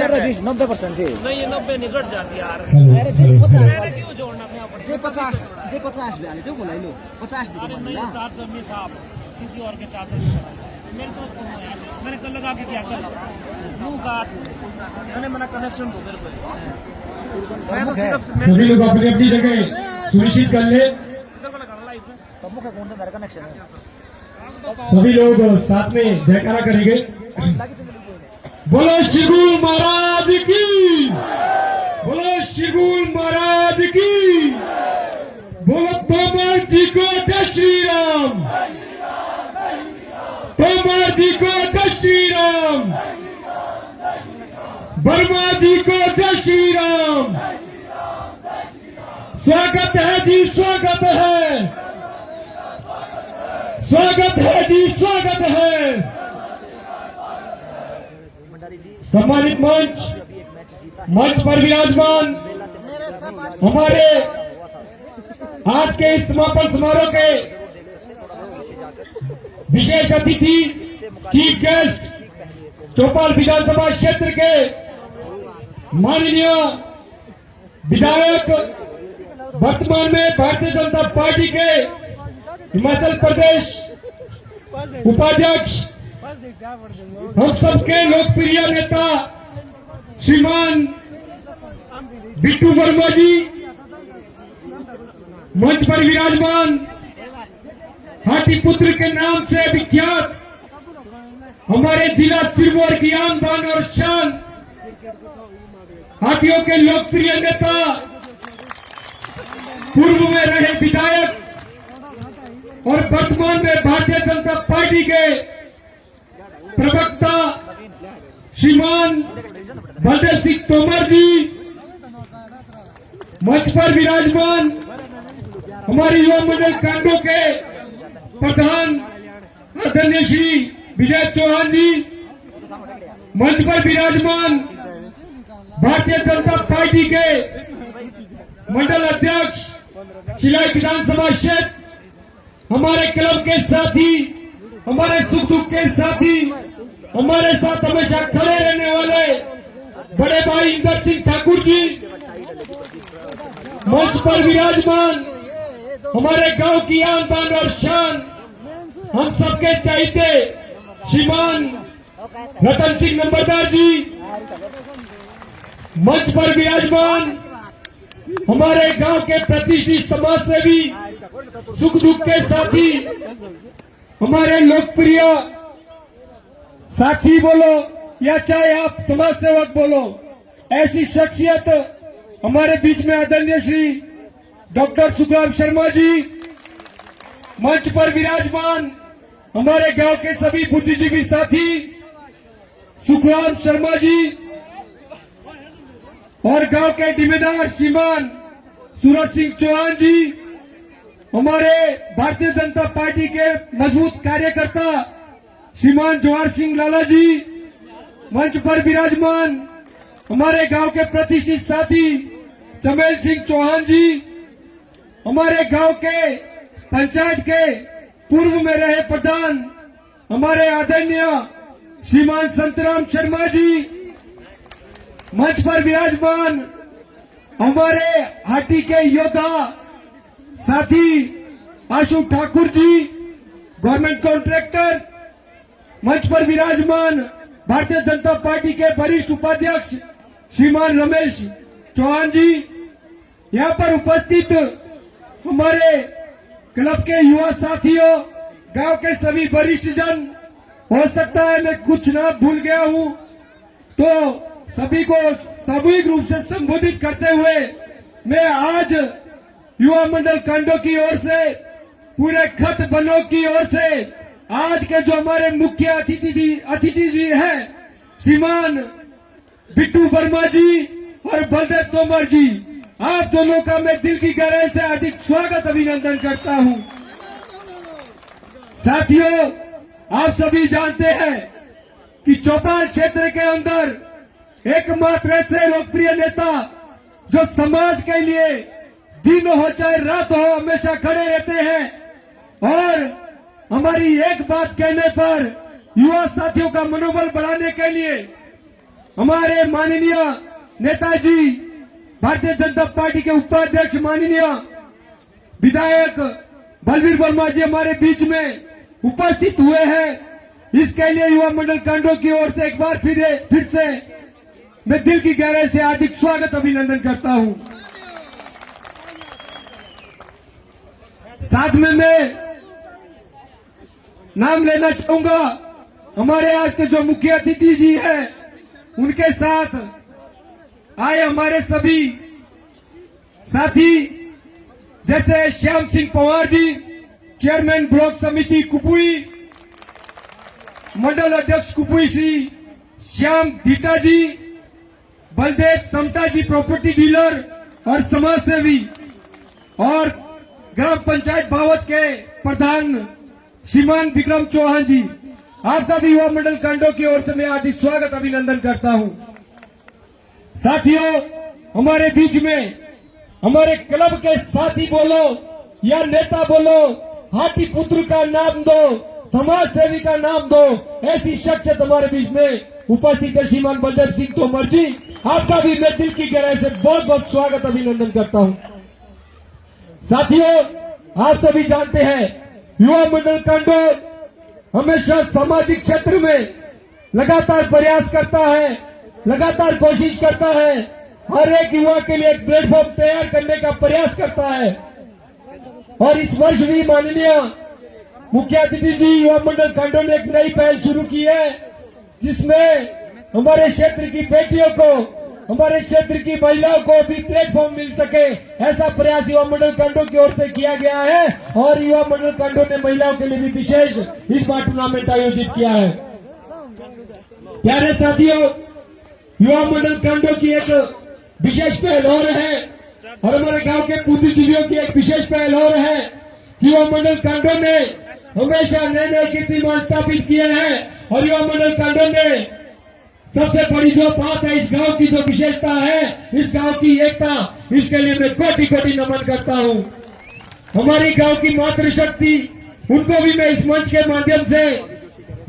90% थी। नहीं ये 90 निकट जाती यार। अरे जे 50 मैंने क्यों जोड़ना अपने ऊपर? जे 50 भी आले थे बोला लो 50 दी अरे नहीं ना। चार्ज जमी साहब किसी और के चार्जर नहीं लगा। मेरे दोस्त सुनो यार, मैंने कल लगा के क्या कर मुंह का मैंने मना कनेक्शन दो मेरे को। मैं तो सिर्फ सभी लोग अपनी अपनी जगह सुनिश्चित कर ले। इधर को लगा लाइव में। कब मुझे कौन सा मेरा कनेक्शन है? सभी लोग साथ में जयकारा करेंगे। बोलो श्री गुरु महाराज की, बोलो श्री गुरु महाराज की, बोलो तोमर जी को जय श्री राम, तोमर जी को जय श्री राम, वर्मा जी को जय श्री राम। स्वागत है जी, स्वागत है, स्वागत है जी, स्वागत है। सम्मानित मंच पर विराजमान हमारे आज के इस समापन समारोह के विशेष अतिथि चीफ गेस्ट चौपाल विधानसभा क्षेत्र के माननीय विधायक, वर्तमान में भारतीय जनता पार्टी के हिमाचल प्रदेश उपाध्यक्ष, हम सबके लोकप्रिय नेता श्रीमान बिट्टू वर्मा जी, मंच पर विराजमान हाथी पुत्र के नाम से विख्यात हमारे जिला सिरमौर की आन बान और शान हाथियों के लोकप्रिय नेता, पूर्व में रहे विधायक और वर्तमान में भारतीय जनता पार्टी के प्रवक्ता श्रीमान बलदेव सिंह तोमर जी, मंच पर विराजमान हमारे युवा मंडल कांडो के प्रधान आदरणीय श्री विजय चौहान जी, मंच पर विराजमान भारतीय जनता पार्टी के मंडल अध्यक्ष शिलाई विधानसभा क्षेत्र, हमारे क्लब के साथी, हमारे सुख दुख के साथी, हमारे साथ हमेशा खड़े रहने वाले बड़े भाई इंदर सिंह ठाकुर जी, मंच पर विराजमान हमारे गांव की आन बान और शान, हम सबके चाहते श्रीमान रतन सिंह नंबरदार जी, मंच पर विराजमान हमारे गांव के प्रतिष्ठित समाज सेवी, सुख दुख के साथी, हमारे लोकप्रिय साथी बोलो या चाहे आप समाज सेवक बोलो, ऐसी शख्सियत हमारे बीच में आदरणीय श्री डॉक्टर सुखराम शर्मा जी, मंच पर विराजमान हमारे गांव के सभी बुद्धिजीवी साथी सुखराम शर्मा जी और गांव के जिम्मेदार श्रीमान सूरज सिंह चौहान जी, हमारे भारतीय जनता पार्टी के मजबूत कार्यकर्ता श्रीमान जवाहर सिंह लाला जी, मंच पर विराजमान हमारे गांव के प्रतिष्ठित साथी चमेल सिंह चौहान जी, हमारे गांव के पंचायत के पूर्व में रहे प्रधान हमारे आदरणीय श्रीमान संतराम शर्मा जी, मंच पर विराजमान हमारे हाटी के योद्धा साथी आशु ठाकुर जी, गवर्नमेंट कॉन्ट्रैक्टर, मंच पर विराजमान भारतीय जनता पार्टी के वरिष्ठ उपाध्यक्ष श्रीमान रमेश चौहान जी, यहाँ पर उपस्थित हमारे क्लब के युवा साथियों, गांव के सभी वरिष्ठ जन, हो सकता है मैं कुछ ना भूल गया हूँ, तो सभी को सामूहिक रूप से संबोधित करते हुए मैं आज युवा मंडल कांडो की ओर से, पूरे खत बनों की ओर से, आज के जो हमारे मुख्य अतिथि जी हैं श्रीमान बिट्टू वर्मा जी और बलदेव तोमर जी, आप दोनों का मैं दिल की गहराई से हार्दिक स्वागत अभिनंदन करता हूं। साथियों, आप सभी जानते हैं कि चौपाल क्षेत्र के अंदर एकमात्र ऐसे लोकप्रिय नेता जो समाज के लिए दिन हो चाहे रात हो हमेशा खड़े रहते हैं और हमारी एक बात कहने पर युवा साथियों का मनोबल बढ़ाने के लिए हमारे माननीय नेताजी भारतीय जनता पार्टी के उपाध्यक्ष माननीय विधायक बलवीर वर्मा जी हमारे बीच में उपस्थित हुए हैं। इसके लिए युवा मंडल कांडो की ओर से एक बार फिर से मैं दिल की गहराई से हार्दिक स्वागत अभिनंदन करता हूं। साथ में मैं नाम लेना चाहूंगा हमारे आज के जो मुख्य अतिथि जी हैं, उनके साथ आए हमारे सभी साथी जैसे श्याम सिंह पंवार जी, चेयरमैन ब्लॉक समिति कुपुई, मंडल अध्यक्ष कुपुई श्री श्याम धीटा जी, बलदेव समता जी प्रॉपर्टी डीलर और समाज सेवी, और ग्राम पंचायत बावत के प्रधान श्रीमान विक्रम चौहान जी, आप सभी युवा मंडल कांडो की ओर से मैं हार्दिक स्वागत अभिनंदन करता हूं। साथियों, हमारे बीच में हमारे क्लब के साथी बोलो या नेता बोलो, हाथी पुत्र का नाम दो, समाज सेवी का नाम दो, ऐसी शख्सियत हमारे बीच में उपस्थित है श्रीमान बलदेव सिंह तोमर जी, आपका भी मैं दिल की गहराई से बहुत बहुत स्वागत अभिनंदन करता हूं। साथियों, आप सभी जानते हैं युवा मंडल कांडो हमेशा सामाजिक क्षेत्र में लगातार प्रयास करता है, लगातार कोशिश करता है, हर एक युवा के लिए एक प्लेटफॉर्म तैयार करने का प्रयास करता है। और इस वर्ष भी माननीय मुख्य अतिथि जी युवा मंडल कांडो ने एक नई पहल शुरू की है, जिसमें हमारे क्षेत्र की बेटियों को, हमारे क्षेत्र की महिलाओं को भी प्लेटफॉर्म मिल सके, ऐसा प्रयास युवा मंडल कांडो की ओर से किया गया है। और युवा मंडल कांडो ने महिलाओं के लिए भी विशेष इस बार टूर्नामेंट आयोजित किया है। प्यारे साथियों, युवा मंडल कांडो की एक विशेष पहल और है, और हमारे गांव के बुद्धिजीवियों की एक विशेष पहल और है। युवा मंडल कांडो ने हमेशा नए नए कीर्तिमान स्थापित किए हैं, और युवा मंडल कांडो ने सबसे बड़ी जो बात है, इस गांव की जो विशेषता है, इस गांव की एकता, इसके लिए मैं कोटि कोटि नमन करता हूं। हमारी गांव की मातृशक्ति, उनको भी मैं इस मंच के माध्यम से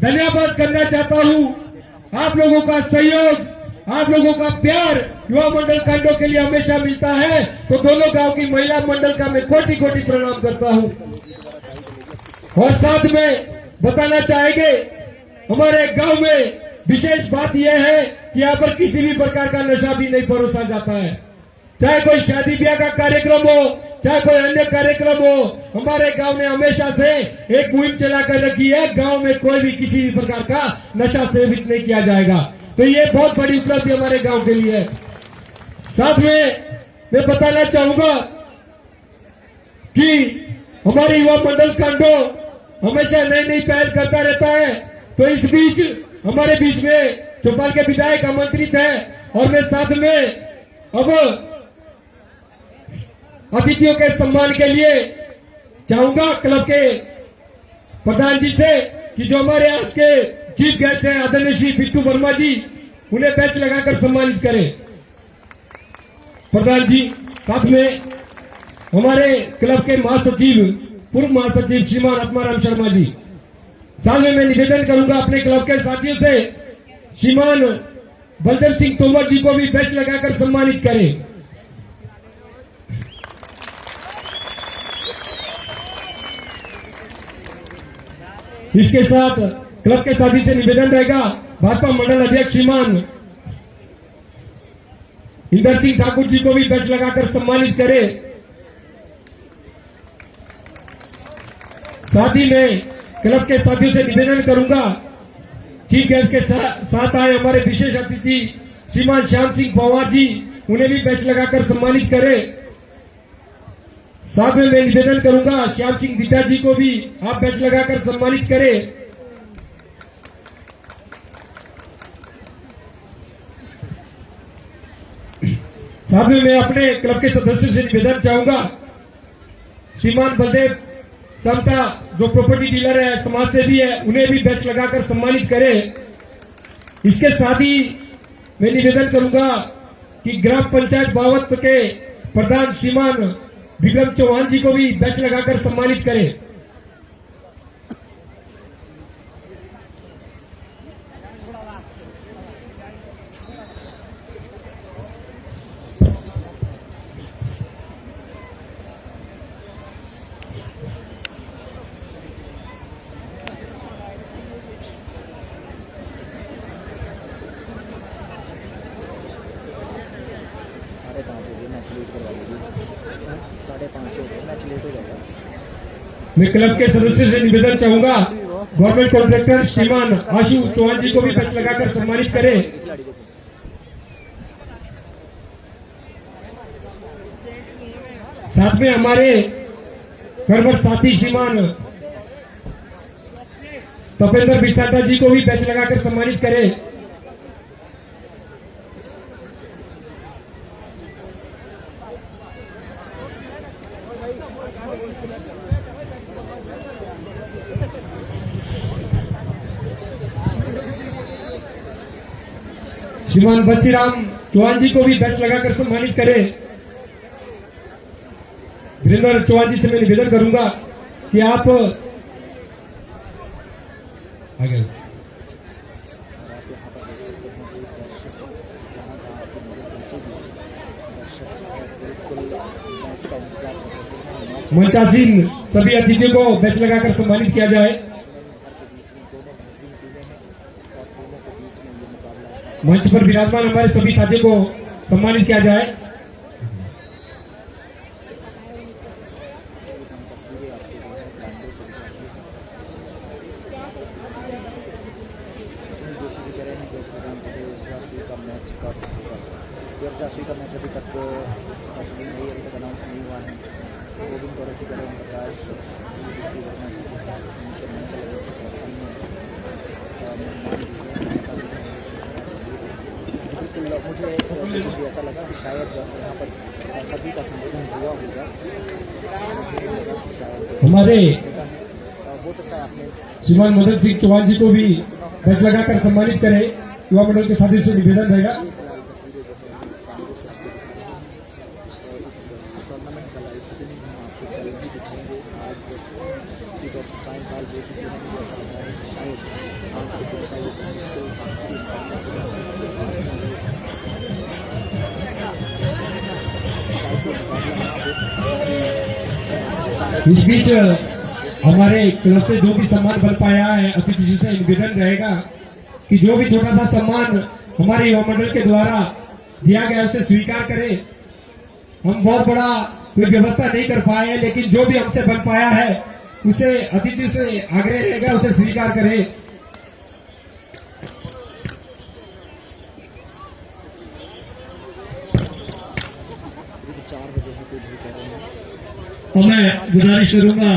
धन्यवाद करना चाहता हूं। आप लोगों का सहयोग, आप लोगों का प्यार युवा मंडल कांडो के लिए हमेशा मिलता है, तो दोनों गांव की महिला मंडल का मैं कोटि कोटि प्रणाम करता हूं। और साथ में बताना चाहेंगे, हमारे गांव में विशेष बात यह है कि यहाँ पर किसी भी प्रकार का नशा भी नहीं परोसा जाता है। चाहे कोई शादी ब्याह का कार्यक्रम हो, चाहे कोई अन्य कार्यक्रम हो, हमारे गांव ने हमेशा से एक मुहिम चलाकर रखी है, गांव में कोई भी किसी भी प्रकार का नशा सेवित नहीं किया जाएगा। तो ये बहुत बड़ी उपलब्धि हमारे गांव के लिए है। साथ में मैं बताना चाहूंगा कि हमारे युवा मंडल कांडो हमेशा नई नई पहल करता रहता है। तो इस बीच हमारे बीच में चौपाल के विधायक आमंत्रित है, और मैं साथ में अब अतिथियों के सम्मान के लिए चाहूंगा क्लब के प्रधान जी से कि जो हमारे आज के चीफ गेस्ट हैं आदरणीय श्री बिट्टू वर्मा जी, उन्हें बैच लगाकर सम्मानित करें। प्रधान जी, साथ में हमारे क्लब के महासचिव, पूर्व महासचिव श्रीमान आत्माराम शर्मा जी, साथ में मैं निवेदन करूंगा अपने क्लब के साथियों से श्रीमान बलदेव सिंह तोमर जी को भी बैच लगाकर सम्मानित करें। इसके साथ क्लब के साथी से निवेदन रहेगा भाजपा मंडल अध्यक्ष श्रीमान इंदर सिंह ठाकुर जी को भी बैच लगाकर सम्मानित करें। साथ ही में क्लब के साथियों से निवेदन करूंगा, चीफ गेस्ट के साथ आए हमारे विशेष अतिथि श्रीमान श्याम सिंह पंवार जी, उन्हें भी बैच लगाकर सम्मानित करें। साथ में मैं निवेदन करूंगा श्याम सिंह धीटा जी को भी आप बैच लगाकर सम्मानित करें। साथ में मैं अपने क्लब के सदस्यों से निवेदन चाहूंगा, श्रीमान बलदेव समता जो प्रॉपर्टी डीलर है, समाज सेवी है, उन्हें भी बैच लगाकर सम्मानित करें। इसके साथ ही मैं निवेदन करूंगा कि ग्राम पंचायत बावत के प्रधान श्रीमान विक्रम चौहान जी को भी बैच लगाकर सम्मानित करें। 5:30 हो गए, मैच लेट करवा देगी। 5:30 हो गए, मैच लेट हो जाएगा। मैं क्लब के सदस्यों से निवेदन चाहूंगा, गवर्नमेंट कॉन्ट्रैक्टर श्रीमान आशु चौहान जी को भी बेंच लगाकर सम्मानित करें। खिलाड़ी देखो, साथ में हमारे कर्मठ साथी श्रीमान तपेंद्र बिसाटा जी को भी बेंच लगाकर सम्मानित करें। श्रीमान बसीराम चौहान जी को भी बेंच लगाकर सम्मानित करें। वीरेंद्र चौहान जी से मैं निवेदन करूंगा कि आप आगे। मंचासीन सभी अतिथियों को बेंच लगाकर सम्मानित किया जाए। मंच पर विराजमान हमारे सभी साथियों को सम्मानित किया जाए। जासुई का मैच अभी तक अनाउंस नहीं हुआ है। गोविंद गौरव की तरह प्रकाश मुझे ऐसा लगा कि शायद यहाँ पर सभी का संबोधन हुआ होगा। हमारे हो सकता है आपने श्रीमान मदन सिंह चौहान जी को भी बेंच लगाकर सम्मानित करें। युवा मंडल के साथियों से निवेदन रहेगा। टूर्नामेंट का लाइव स्ट्रीमिंग हम आपको जल्दी दिखाएंगे। आज जब सायंकाल हो चुकी है, मुझे ऐसा लग रहा है कि शायद आज के इस बीच हमारे क्लब से जो भी सम्मान बन पाया है, अतिथि जी से निवेदन रहेगा कि जो भी छोटा सा सम्मान हमारे युवा मंडल के द्वारा दिया गया उसे स्वीकार करें। हम बहुत बड़ा कोई व्यवस्था नहीं कर पाए हैं, लेकिन जो भी हमसे बन पाया है उसे अतिथि से आग्रह रहेगा उसे स्वीकार करें। और मैं गुजारिश करूंगा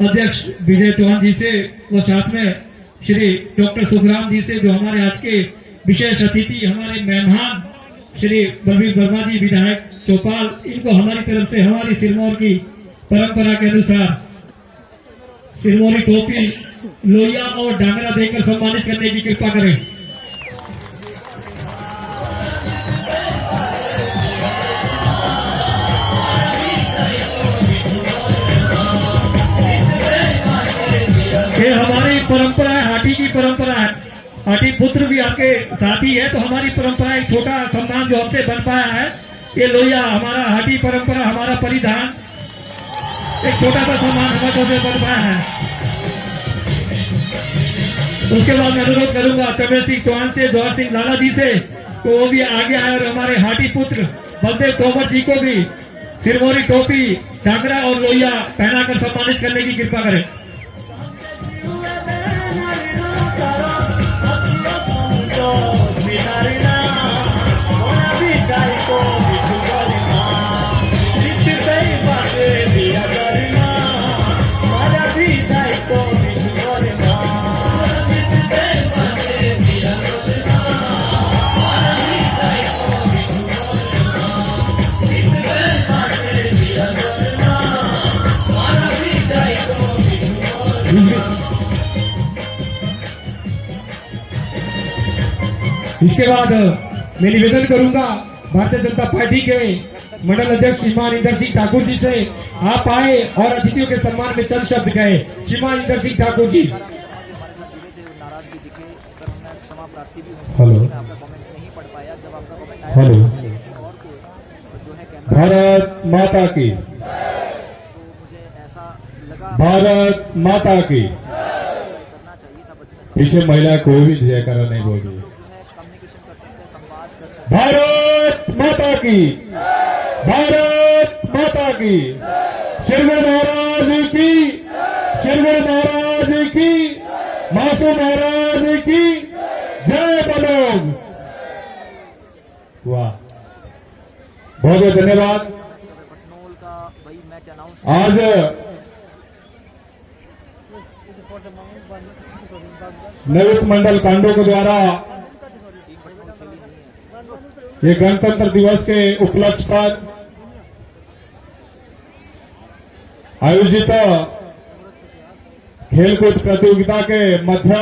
अध्यक्ष विजय चौहान जी से और साथ में श्री डॉक्टर सुखराम जी से, जो हमारे आज के विशेष अतिथि हमारे मेहमान श्री बलवीर वर्मा जी विधायक चौपाल, इनको हमारी तरफ से हमारी सिरमौर की परंपरा के अनुसार सिरमौरी टोपी, लोहिया और डांगरा देकर सम्मानित करने की कृपा करें। ये हमारी परंपरा है, हाटी की परंपरा है। हाटी पुत्र भी आपके साथी है, तो हमारी परंपरा एक छोटा सम्मान जो हमसे बन पाया है, ये लोहिया हमारा हाटी परंपरा, हमारा परिधान, एक छोटा सा सम्मान हमारे से बन पाया है। उसके बाद मैं अनुरोध करूंगा चमेल सिंह चौहान से, जवाहर सिंह लाला जी से, तो वो भी आगे आए और हमारे हाटी पुत्र बलदेव तोमर जी को भी सिरमौरी टोपी, डांगरा और लोहिया पहनाकर सम्मानित करने की कृपा करें। इसके बाद मैं निवेदन करूंगा भारतीय जनता पार्टी के मंडल अध्यक्ष श्रीमान इंदर सिंह ठाकुर जी से, आप आए और अतिथियों के सम्मान में चंद शब्द कहे। श्रीमान इंदर सिंह ठाकुर जी। नाराजगी दिखे सर, मैं क्षमा प्रार्थी भी हूँ। हेलो। मैं आपका कमेंट नहीं पढ़ पाया, जब आपका कमेंट आया हेलो। किसी और को जो है कैमरा, भारत माता की, तो मुझे ऐसा लगा भारत माता की। करना चाहिए था, बट मैं पीछे महिला कोई भी जयकारा नहीं बोल रही। जो है कम्युनिकेशन कर सकते हैं, संवाद भारत माता की, भारत माता की, शिरगुरु महाराज की, शिरगुरु महाराज की, मासू महाराज की जय बोलो। वाह, बहुत बहुत धन्यवाद। पटनोल का वही मैच अनाउंस आज नवयुक्त मंडल कांडो के द्वारा ये गणतंत्र दिवस के उपलक्ष्य पर आयोजित खेलकूद प्रतियोगिता के मध्य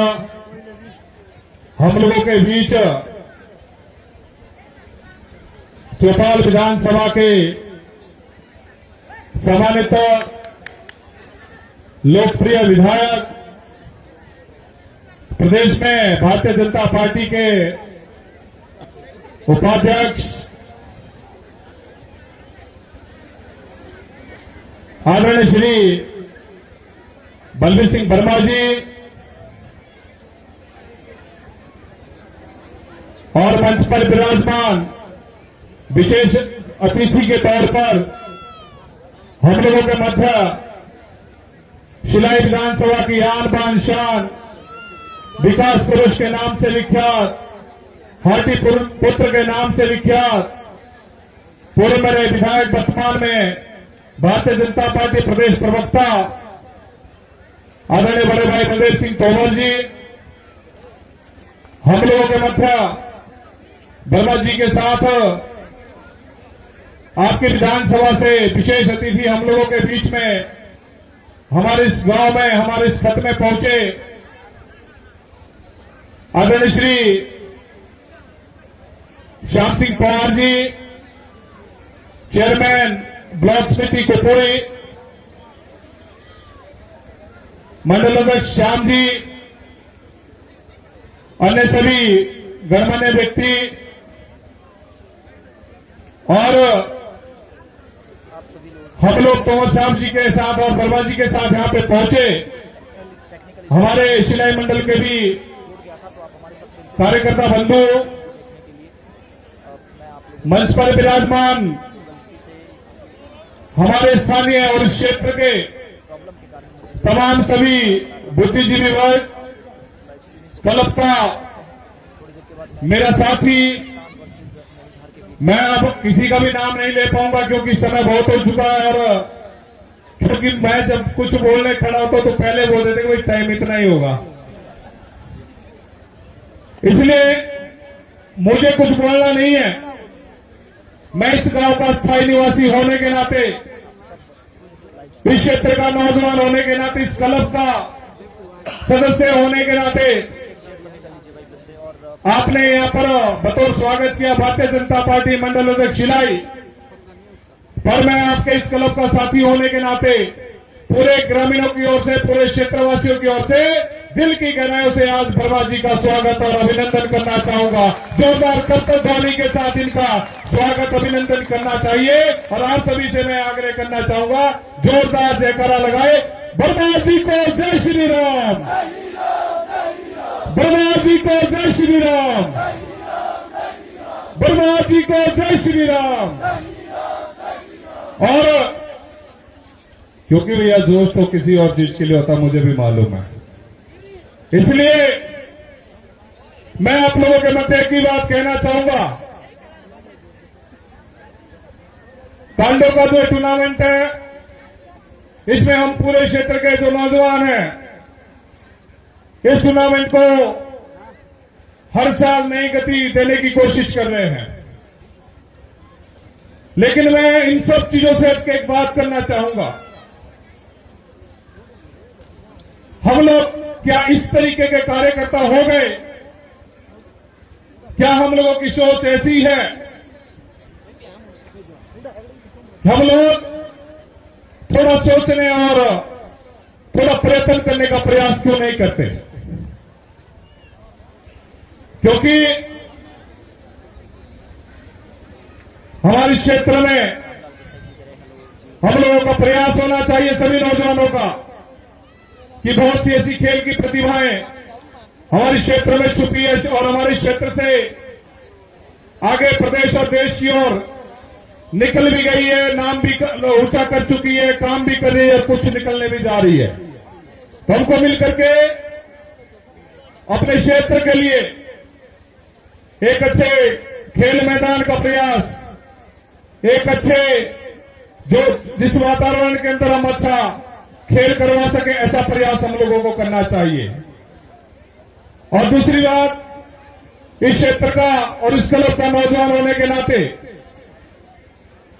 हम लोगों के बीच चौपाल विधानसभा के सम्मानित लोकप्रिय विधायक, प्रदेश में भारतीय जनता पार्टी के उपाध्यक्ष आदरणीय श्री बलबीर सिंह वर्मा जी और मंच पर विराजमान विशेष अतिथि के तौर पर हम लोगों के मध्य शिलाई विधानसभा की आन बान शान, विकास पुरुष के नाम से विख्यात, हाटी पुत्र के नाम से विख्यात, पूर्व मेरे विधायक, वर्तमान में भारतीय जनता पार्टी प्रदेश प्रवक्ता आदरणीय बड़े भाई बलदेव सिंह तोमर जी, हम लोगों के मध्य वर्मा जी के साथ आपकी विधानसभा से विशेष अतिथि हम लोगों के बीच में हमारे इस गांव में, हमारे इस खत में पहुंचे आदरणीय श्री श्याम सिंह पवार जी, चेयरमैन ब्लॉक समिति कुपड़ी, मंडल अध्यक्ष श्याम जी, अन्य सभी गणमान्य व्यक्ति और आप सभी लोग हम लोग तोमर साहब जी के साथ और वर्मा जी के साथ यहां पे पहुंचे। टेक्निकल हमारे शिलाई मंडल के भी छूट गया था, तो आप हमारे साथ फिर से कार्यकर्ता बंधु देखने के लिए मैं आप लोगों मंच पर विराजमान गलती से हमारे स्थानीय और इस क्षेत्र के प्रॉब्लम के कारण मुझे तमाम सभी बुद्धिजीवी वर्ग, लाइव स्ट्रीमिंग क्लब का थोड़ी देर के बाद मेरा साथी, वर्सेज नवीधार के बीच मैं अब किसी का भी नाम नहीं ले पाऊंगा क्योंकि समय बहुत हो चुका है और क्योंकि मैं जब कुछ बोलने खड़ा होता तो पहले बोल देते कि भाई टाइम इतना ही होगा, इसलिए मुझे कुछ बोलना नहीं है। मैं इस गांव का स्थायी निवासी होने के नाते, इस क्षेत्र का नौजवान होने के नाते, इस क्लब का सदस्य होने के नाते शेयर समय कर लीजिए भाई फिर से। और आपने यहां पर बतौर स्वागत किया भारतीय जनता पार्टी मंडल अध्यक्ष शिलाई, पर मैं आपके इस क्लब का साथी होने के नाते पूरे ग्रामीणों की ओर से, पूरे क्षेत्रवासियों की ओर से दिल की गहराइयों से आज वर्मा जी का स्वागत और अभिनंदन करना चाहूंगा। जोरदार कर्तव्य ध्वनि के साथ इनका स्वागत अभिनंदन करना चाहिए और आप सभी से मैं आग्रह करना चाहूंगा, जोरदार जयकारा लगाए। वर्मा जी को जय श्री राम, वर्मा जी को जय श्री राम, वर्मा जी को जय श्री राम। और क्योंकि भैया जोश तो किसी और चीज के लिए होता, मुझे भी मालूम है, इसलिए मैं आप लोगों के मध्य एक ही बात कहना चाहूंगा। कांडो का जो टूर्नामेंट है, इसमें हम पूरे क्षेत्र के जो नौजवान हैं, इस टूर्नामेंट को हर साल नई गति देने की कोशिश कर रहे हैं, लेकिन मैं इन सब चीजों से हटके एक बात करना चाहूंगा। हम लोग क्या इस तरीके के कार्यकर्ता हो गए? क्या हम लोगों की सोच ऐसी है? हम लोग थोड़ा सोचने और थोड़ा प्रयत्न करने का प्रयास क्यों नहीं करते? क्योंकि हमारे क्षेत्र में हम लोगों का प्रयास होना चाहिए, सभी नौजवानों का, कि बहुत सी ऐसी खेल की प्रतिभाएं हमारे क्षेत्र में छुपी है और हमारे क्षेत्र से आगे प्रदेश और देश की ओर निकल भी गई है, नाम भी ऊंचा कर चुकी है, काम भी कर रही है, कुछ निकलने भी जा रही है। तो हमको मिलकर के अपने क्षेत्र के लिए एक अच्छे खेल मैदान का प्रयास, एक अच्छे जिस वातावरण के अंदर हम अच्छा खेल करवा सके, ऐसा प्रयास हम लोगों को करना चाहिए। और दूसरी बात, इस क्षेत्र का और इस क्लब का नौजवान होने के नाते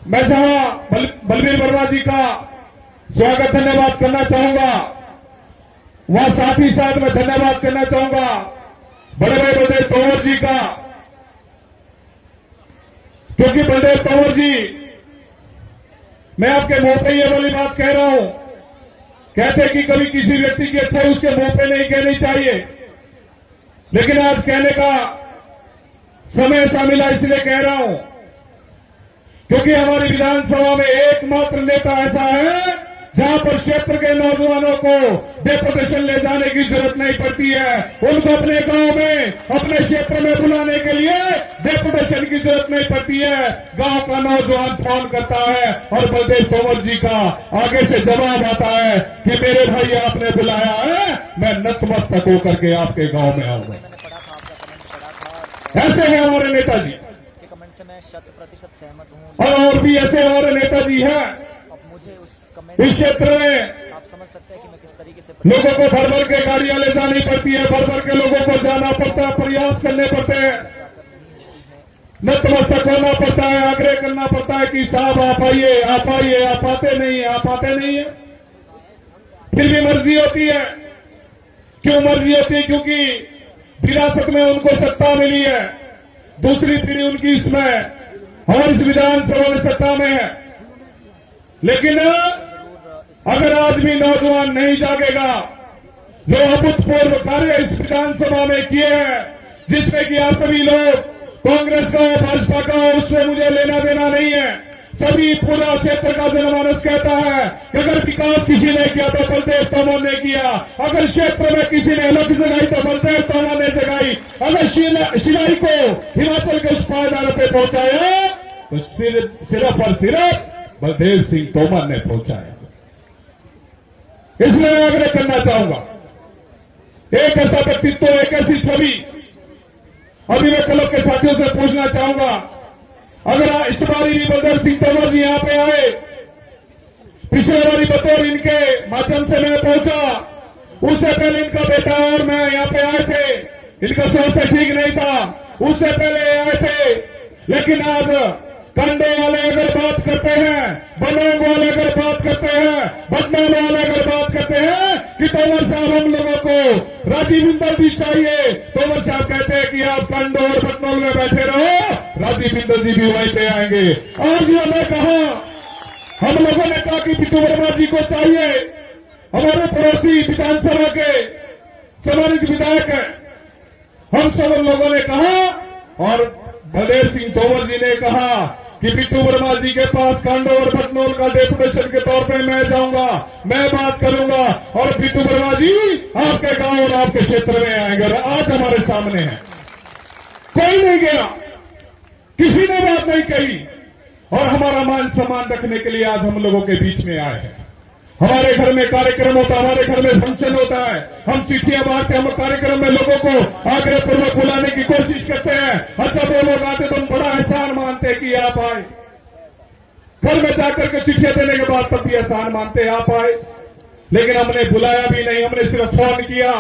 मैं जहां बलवीर वर्मा जी का स्वागत धन्यवाद करना चाहूंगा, वहां साथ ही साथ मैं धन्यवाद करना चाहूंगा बड़े भाई बलदेव तंवर जी का, क्योंकि बलदेव तंवर जी, मैं आपके मुंह पे ये वाली बात कह रहा हूं, कहते कि कभी किसी व्यक्ति की अच्छाई उसके मुंह पे नहीं कहनी चाहिए, लेकिन आज कहने का समय ऐसा मिला इसलिए कह रहा हूं, क्योंकि हमारी विधानसभा में एकमात्र नेता ऐसा है जहां पर क्षेत्र के नौजवानों को डेपुटेशन ले जाने की जरूरत नहीं पड़ती है। उनको अपने गांव में, अपने क्षेत्र में बुलाने के लिए डेपुटेशन की जरूरत नहीं पड़ती है। गांव का नौजवान फोन करता है और बलदेव तंवर जी का आगे से जवाब आता है कि मेरे भाई आपने बुलाया है, मैं नतमस्तक होकर के आपके गांव में आऊंगा। ऐसे हैं हमारे नेताजी, के कमेंट से मैं 100% सहमत हूँ। और भी ऐसे हमारे नेताजी हैं अब मुझे उस कमेंट इस क्षेत्र में। आप समझ सकते हैं कि मैं किस तरीके से लोगों को भर भर के गाड़ियां ले जानी पड़ती है, भर भर के लोगों को जाना पड़ता है, प्रयास करने पड़ते हैं, नतमस्तक होना पड़ता है, आग्रह करना पड़ता है कि साहब आप आइए, आप आइए, आप आते नहीं है, आप आते नहीं है। फिर भी मर्जी होती है। क्यों मर्जी होती है? क्योंकि विरासत में उनको सत्ता मिली है, दूसरी पीढ़ी उनकी इसमें और इस विधानसभा में सत्ता में है। लेकिन अगर आज भी नौजवान नहीं जागेगा, जो अभूतपूर्व कार्य इस विधानसभा में किए हैं, जिसमें कि आप सभी लोग कांग्रेस का, भाजपा का, उससे मुझे लेना देना नहीं है, सभी पूरा क्षेत्र का जनमानस कहता है कि अगर विकास किसी ने किया तो बलदेव तंवर ने किया, अगर क्षेत्र में किसी ने अलग जगाई तो बलदेव तंवर ने जगाई, अगर शिलाई को हिमाचल के उस पायदान पे पहुंचाया तो सिर्फ और सिर्फ बलदेव सिंह तोमर ने पहुंचाया। इसलिए मैं आग्रह करना चाहूंगा, एक ऐसा व्यक्तित्व, एक ऐसी छवि, अभी मैं क्लब के साथियों से पूछना चाहूंगा, अगर इस बारी भी बलदेव सिंह तोमर जी यहां पे आए, पिछले बारी बतौर इनके माध्यम से मैं पहुंचा, उससे पहले इनका बेटा और मैं यहां पे आए थे, इनका स्वास्थ्य ठीक नहीं था, उससे पहले आए थे। लेकिन आज कंडे वाले अगर बात करते हैं, बनोंग वाले अगर बात करते हैं, बटनोल वाले अगर बात करते हैं कि तंवर साहब हम लोगों को राजीव बिंदल जी चाहिए, तंवर साहब कहते हैं कि आप कंडो और बटनोल में बैठे रहो, राजीव बिंदल जी भी वहीं पे आएंगे। और जो मैं कहा, हम लोगों ने कहा कि बिट्टू वर्मा जी को चाहिए, हमारे पड़ोसी विधानसभा के सम्मानित विधायक हैं, हम सब लोगों ने कहा और बलदेव सिंह तोमर जी ने कहा कि बिट्टू वर्मा जी के पास कांडो और बटनोल का डेपुटेशन के तौर पे मैं जाऊंगा, मैं बात करूंगा और बिट्टू वर्मा जी आपके गांव और आपके क्षेत्र में आएंगे। और आज हमारे सामने है, कोई नहीं गया, किसी ने बात नहीं कही और हमारा मान सम्मान रखने के लिए आज हम लोगों के बीच में आए हैं। हमारे घर में कार्यक्रम होता है, हमारे घर में फंक्शन होता है, हम चिट्ठियां बांटते हैं, हम कार्यक्रम में लोगों को आग्रह पूर्वक बुलाने की कोशिश करते हैं। अच्छा वो लोग आते तो हम बड़ा एहसान मानते हैं कि आप आए, घर में जाकर के चिट्ठियां देने के बाद तब भी एहसान मानते हैं आप आए, लेकिन हमने बुलाया भी नहीं, हमने सिर्फ फोन किया।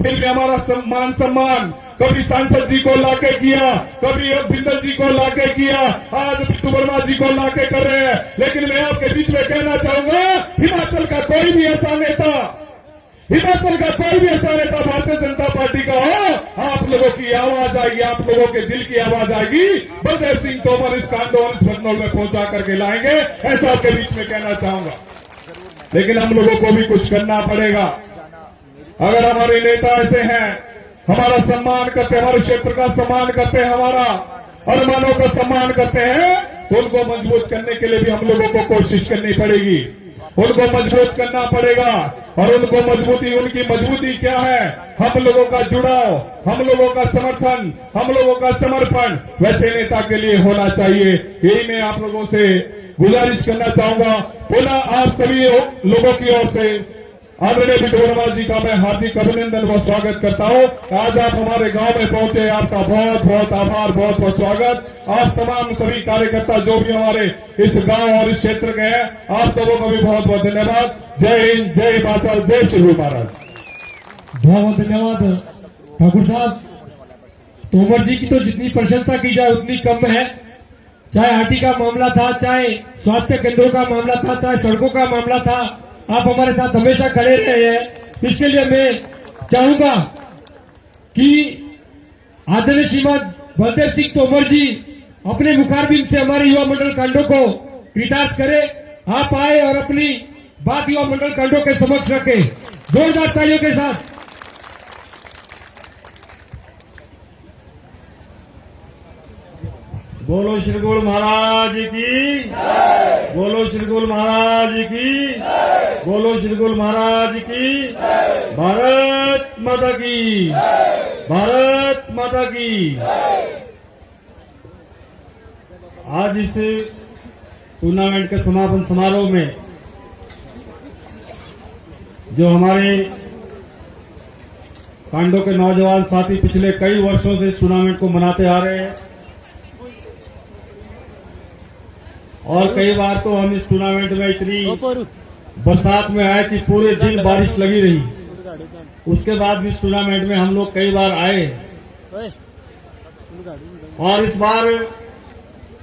फिर भी हमारा सम्मान कभी सांसद जी को लाके किया, कभी बिंदल जी को लाके किया, आज बिट्टू वर्मा जी को लाके कर रहे हैं। लेकिन मैं आपके बीच में कहना चाहूंगा, हिमाचल का कोई भी ऐसा नेता, हिमाचल का कोई भी ऐसा नेता भारतीय जनता पार्टी का हो, आप लोगों की आवाज आएगी, आप लोगों के दिल की आवाज आएगी, बलदेव सिंह तोमर इस कांडो और इस बटनोल में पहुंचा करके लाएंगे, ऐसा आपके बीच में कहना चाहूंगा। लेकिन हम लोगों को भी कुछ करना पड़ेगा। अगर हमारे नेता ऐसे हैं, हमारा सम्मान करते हैं, हमारे क्षेत्र का सम्मान करते हैं, हमारा अरमानों का सम्मान करते हैं, तो उनको मजबूत करने के लिए भी हम लोगों को कोशिश करनी पड़ेगी। उनको मजबूत करना पड़ेगा। और उनको उनकी मजबूती क्या है? हम लोगों का जुड़ाव, हम लोगों का समर्थन, हम लोगों का समर्पण वैसे नेता के लिए होना चाहिए। यही मैं आप लोगों से गुजारिश करना चाहूंगा। पुनः आप सभी लोगों की ओर से आदरणीय बिट्टू वर्मा जी का मैं हार्दिक अभिनंदन व स्वागत करता हूं। आज आप हमारे गांव में पहुंचे, आपका बहुत बहुत आभार, बहुत बहुत स्वागत। आप तमाम सभी कार्यकर्ता जो भी हमारे इस गांव और इस क्षेत्र के हैं, आप सबों का भी बहुत बहुत धन्यवाद। जय हिंद, जय हिमाचल, जय श्री गुरु महाराज। बहुत बहुत धन्यवाद ठाकुर साहब। तोमर जी की तो जितनी प्रशंसा की जाए उतनी कम है। चाहे हाटी का मामला था, चाहे स्वास्थ्य केंद्रों का मामला था, चाहे सड़कों का मामला था, आप हमारे साथ हमेशा खड़े रहे हैं। इसके लिए मैं चाहूंगा कि आदरणीय श्रीमान बलदेव सिंह तोमर जी अपने मुखारबिंद से हमारे युवा मंडल कांडो को कृतार्थ करें। आप आए और अपनी बात युवा मंडल कांडो के समक्ष रखें, जोरदार तालियों के साथ। बोलो श्री गुरु महाराज की, बोलो श्री गुरु महाराज की, बोलो श्री गुरु महाराज की। भारत माता की, भारत माता की। आज इस टूर्नामेंट के समापन समारोह में जो हमारे कांडो के नौजवान साथी पिछले कई वर्षों से इस टूर्नामेंट को मनाते आ रहे हैं, और कई बार तो हम इस टूर्नामेंट में इतनी बरसात में आए कि पूरे दिन बारिश लगी रही। उसके बाद भी इस टूर्नामेंट में हम लोग कई बार आए, और इस बार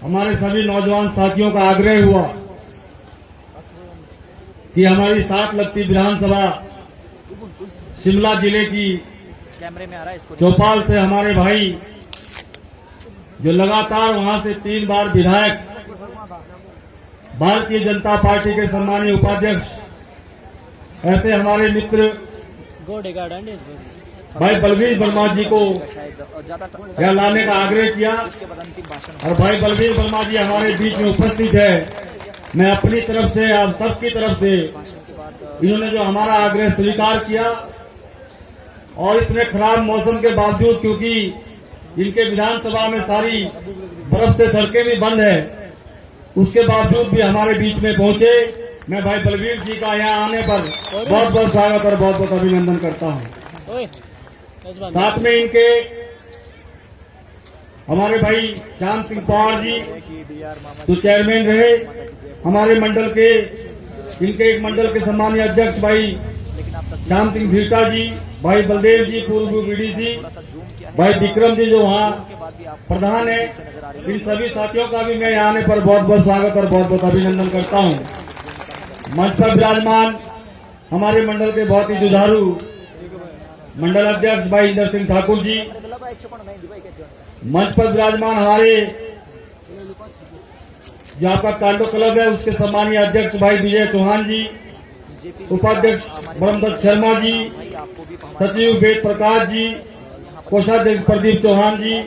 हमारे सभी नौजवान साथियों का आग्रह हुआ कि हमारी 60 लगती विधानसभा शिमला जिले की चौपाल से हमारे भाई जो लगातार वहां से 3 बार विधायक, भारतीय जनता पार्टी के सम्मानीय उपाध्यक्ष, ऐसे हमारे मित्र भाई बलवीर वर्मा जी को यह लाने का आग्रह किया। और भाई बलवीर वर्मा जी हमारे बीच में उपस्थित है। मैं अपनी तरफ से, आप सबकी तरफ से, इन्होंने जो हमारा आग्रह स्वीकार किया, और इतने खराब मौसम के बावजूद, क्योंकि इनके विधानसभा में सारी बर्फ से सड़कें भी बंद है, उसके बावजूद भी हमारे बीच में पहुंचे। मैं भाई बलवीर जी का यहाँ आने पर बहुत बहुत स्वागत और बहुत बहुत अभिनंदन करता हूँ। साथ में इनके हमारे भाई श्याम सिंह पवार जी जो चेयरमैन रहे हमारे मंडल के, इनके एक मंडल के सम्मानीय अध्यक्ष भाई श्याम सिंह भीटा जी, भाई बलदेव जी पूर्व बीडीसी, भाई विक्रम जी जो वहाँ प्रधान है, इन सभी साथियों का भी मैं यहाँ आने पर बहुत बहुत स्वागत और बहुत बहुत अभिनंदन करता हूँ। मंच पर विराजमान हमारे मंडल के बहुत ही जुझारू मंडल अध्यक्ष भाई इंदर सिंह ठाकुर जी, मंच पर विराजमान हमारे जो आपका कांडो क्लब है उसके सम्मानीय अध्यक्ष भाई विजय चौहान जी, उपाध्यक्ष ब्रह्मदत्त शर्मा जी, सचिव वेद प्रकाश जी, कोषाध्यक्ष प्रदीप चौहान जी,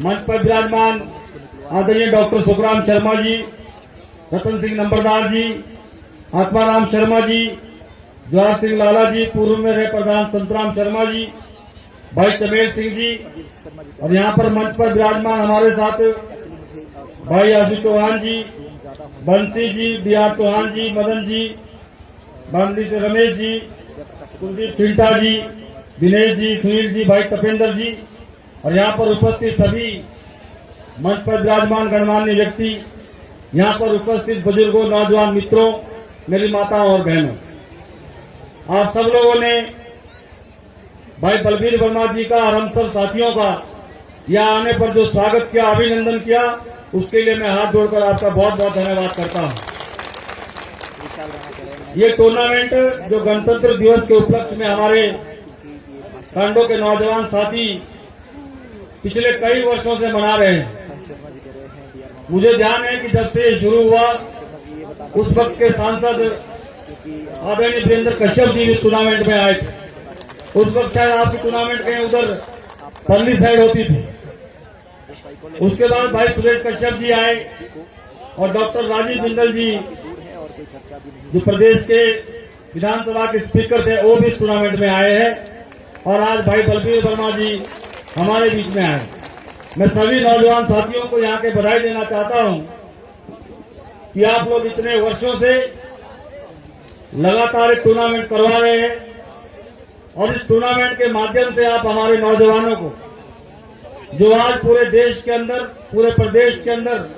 मंच पर विराजमान आदरणीय डॉक्टर सुखराम शर्मा जी, रतन सिंह नंबरदार जी, आत्माराम शर्मा जी, जवाहर सिंह लाला जी, पूर्व में रहे प्रधान संतराम शर्मा जी, भाई चमेल सिंह जी, और यहाँ पर मंच पर विराजमान हमारे साथ भाई आशु चौहान जी, बंसी जी, बी आर चौहान जी, मदन जी, बांदी से रमेश जी, कुलदीप चिंटा जी, दिनेश जी, सुनील जी, भाई तपेंद्र जी, और यहाँ पर उपस्थित सभी मंच पर विराजमान गणमान्य व्यक्ति, यहाँ पर उपस्थित बुजुर्गों, नौजवान मित्रों, मेरी माताओं और बहनों, आप सब लोगों ने भाई बलवीर वर्मा जी का और हम सब साथियों का यहाँ आने पर जो स्वागत किया, अभिनंदन किया, उसके लिए मैं हाथ जोड़कर आपका बहुत बहुत धन्यवाद करता हूँ। ये टूर्नामेंट जो गणतंत्र दिवस के उपलक्ष्य में हमारे कांडो के नौजवान साथी पिछले कई वर्षों से मना रहे हैं। मुझे ध्यान है कि जब से ये शुरू हुआ उस वक्त के सांसद आदरणीय वीरेंद्र कश्यप जी इस टूर्नामेंट में आए थे। उस वक्त शायद आपकी टूर्नामेंट कहीं उधर पल्ली साइड होती थी। उसके बाद भाई सुरेश कश्यप जी आए और डॉक्टर राजीव बिंदल जी कोई खर्चा भी नहीं। जो प्रदेश के विधानसभा के स्पीकर थे वो भी इस टूर्नामेंट में आए हैं और आज भाई बलबीर वर्मा जी हमारे बीच में आए। मैं सभी नौजवान साथियों को यहाँ के बधाई देना चाहता हूँ कि आप लोग इतने वर्षों से लगातार एक टूर्नामेंट करवा रहे हैं और इस टूर्नामेंट के माध्यम से आप हमारे नौजवानों को, जो आज पूरे देश के अंदर, पूरे प्रदेश के अंदर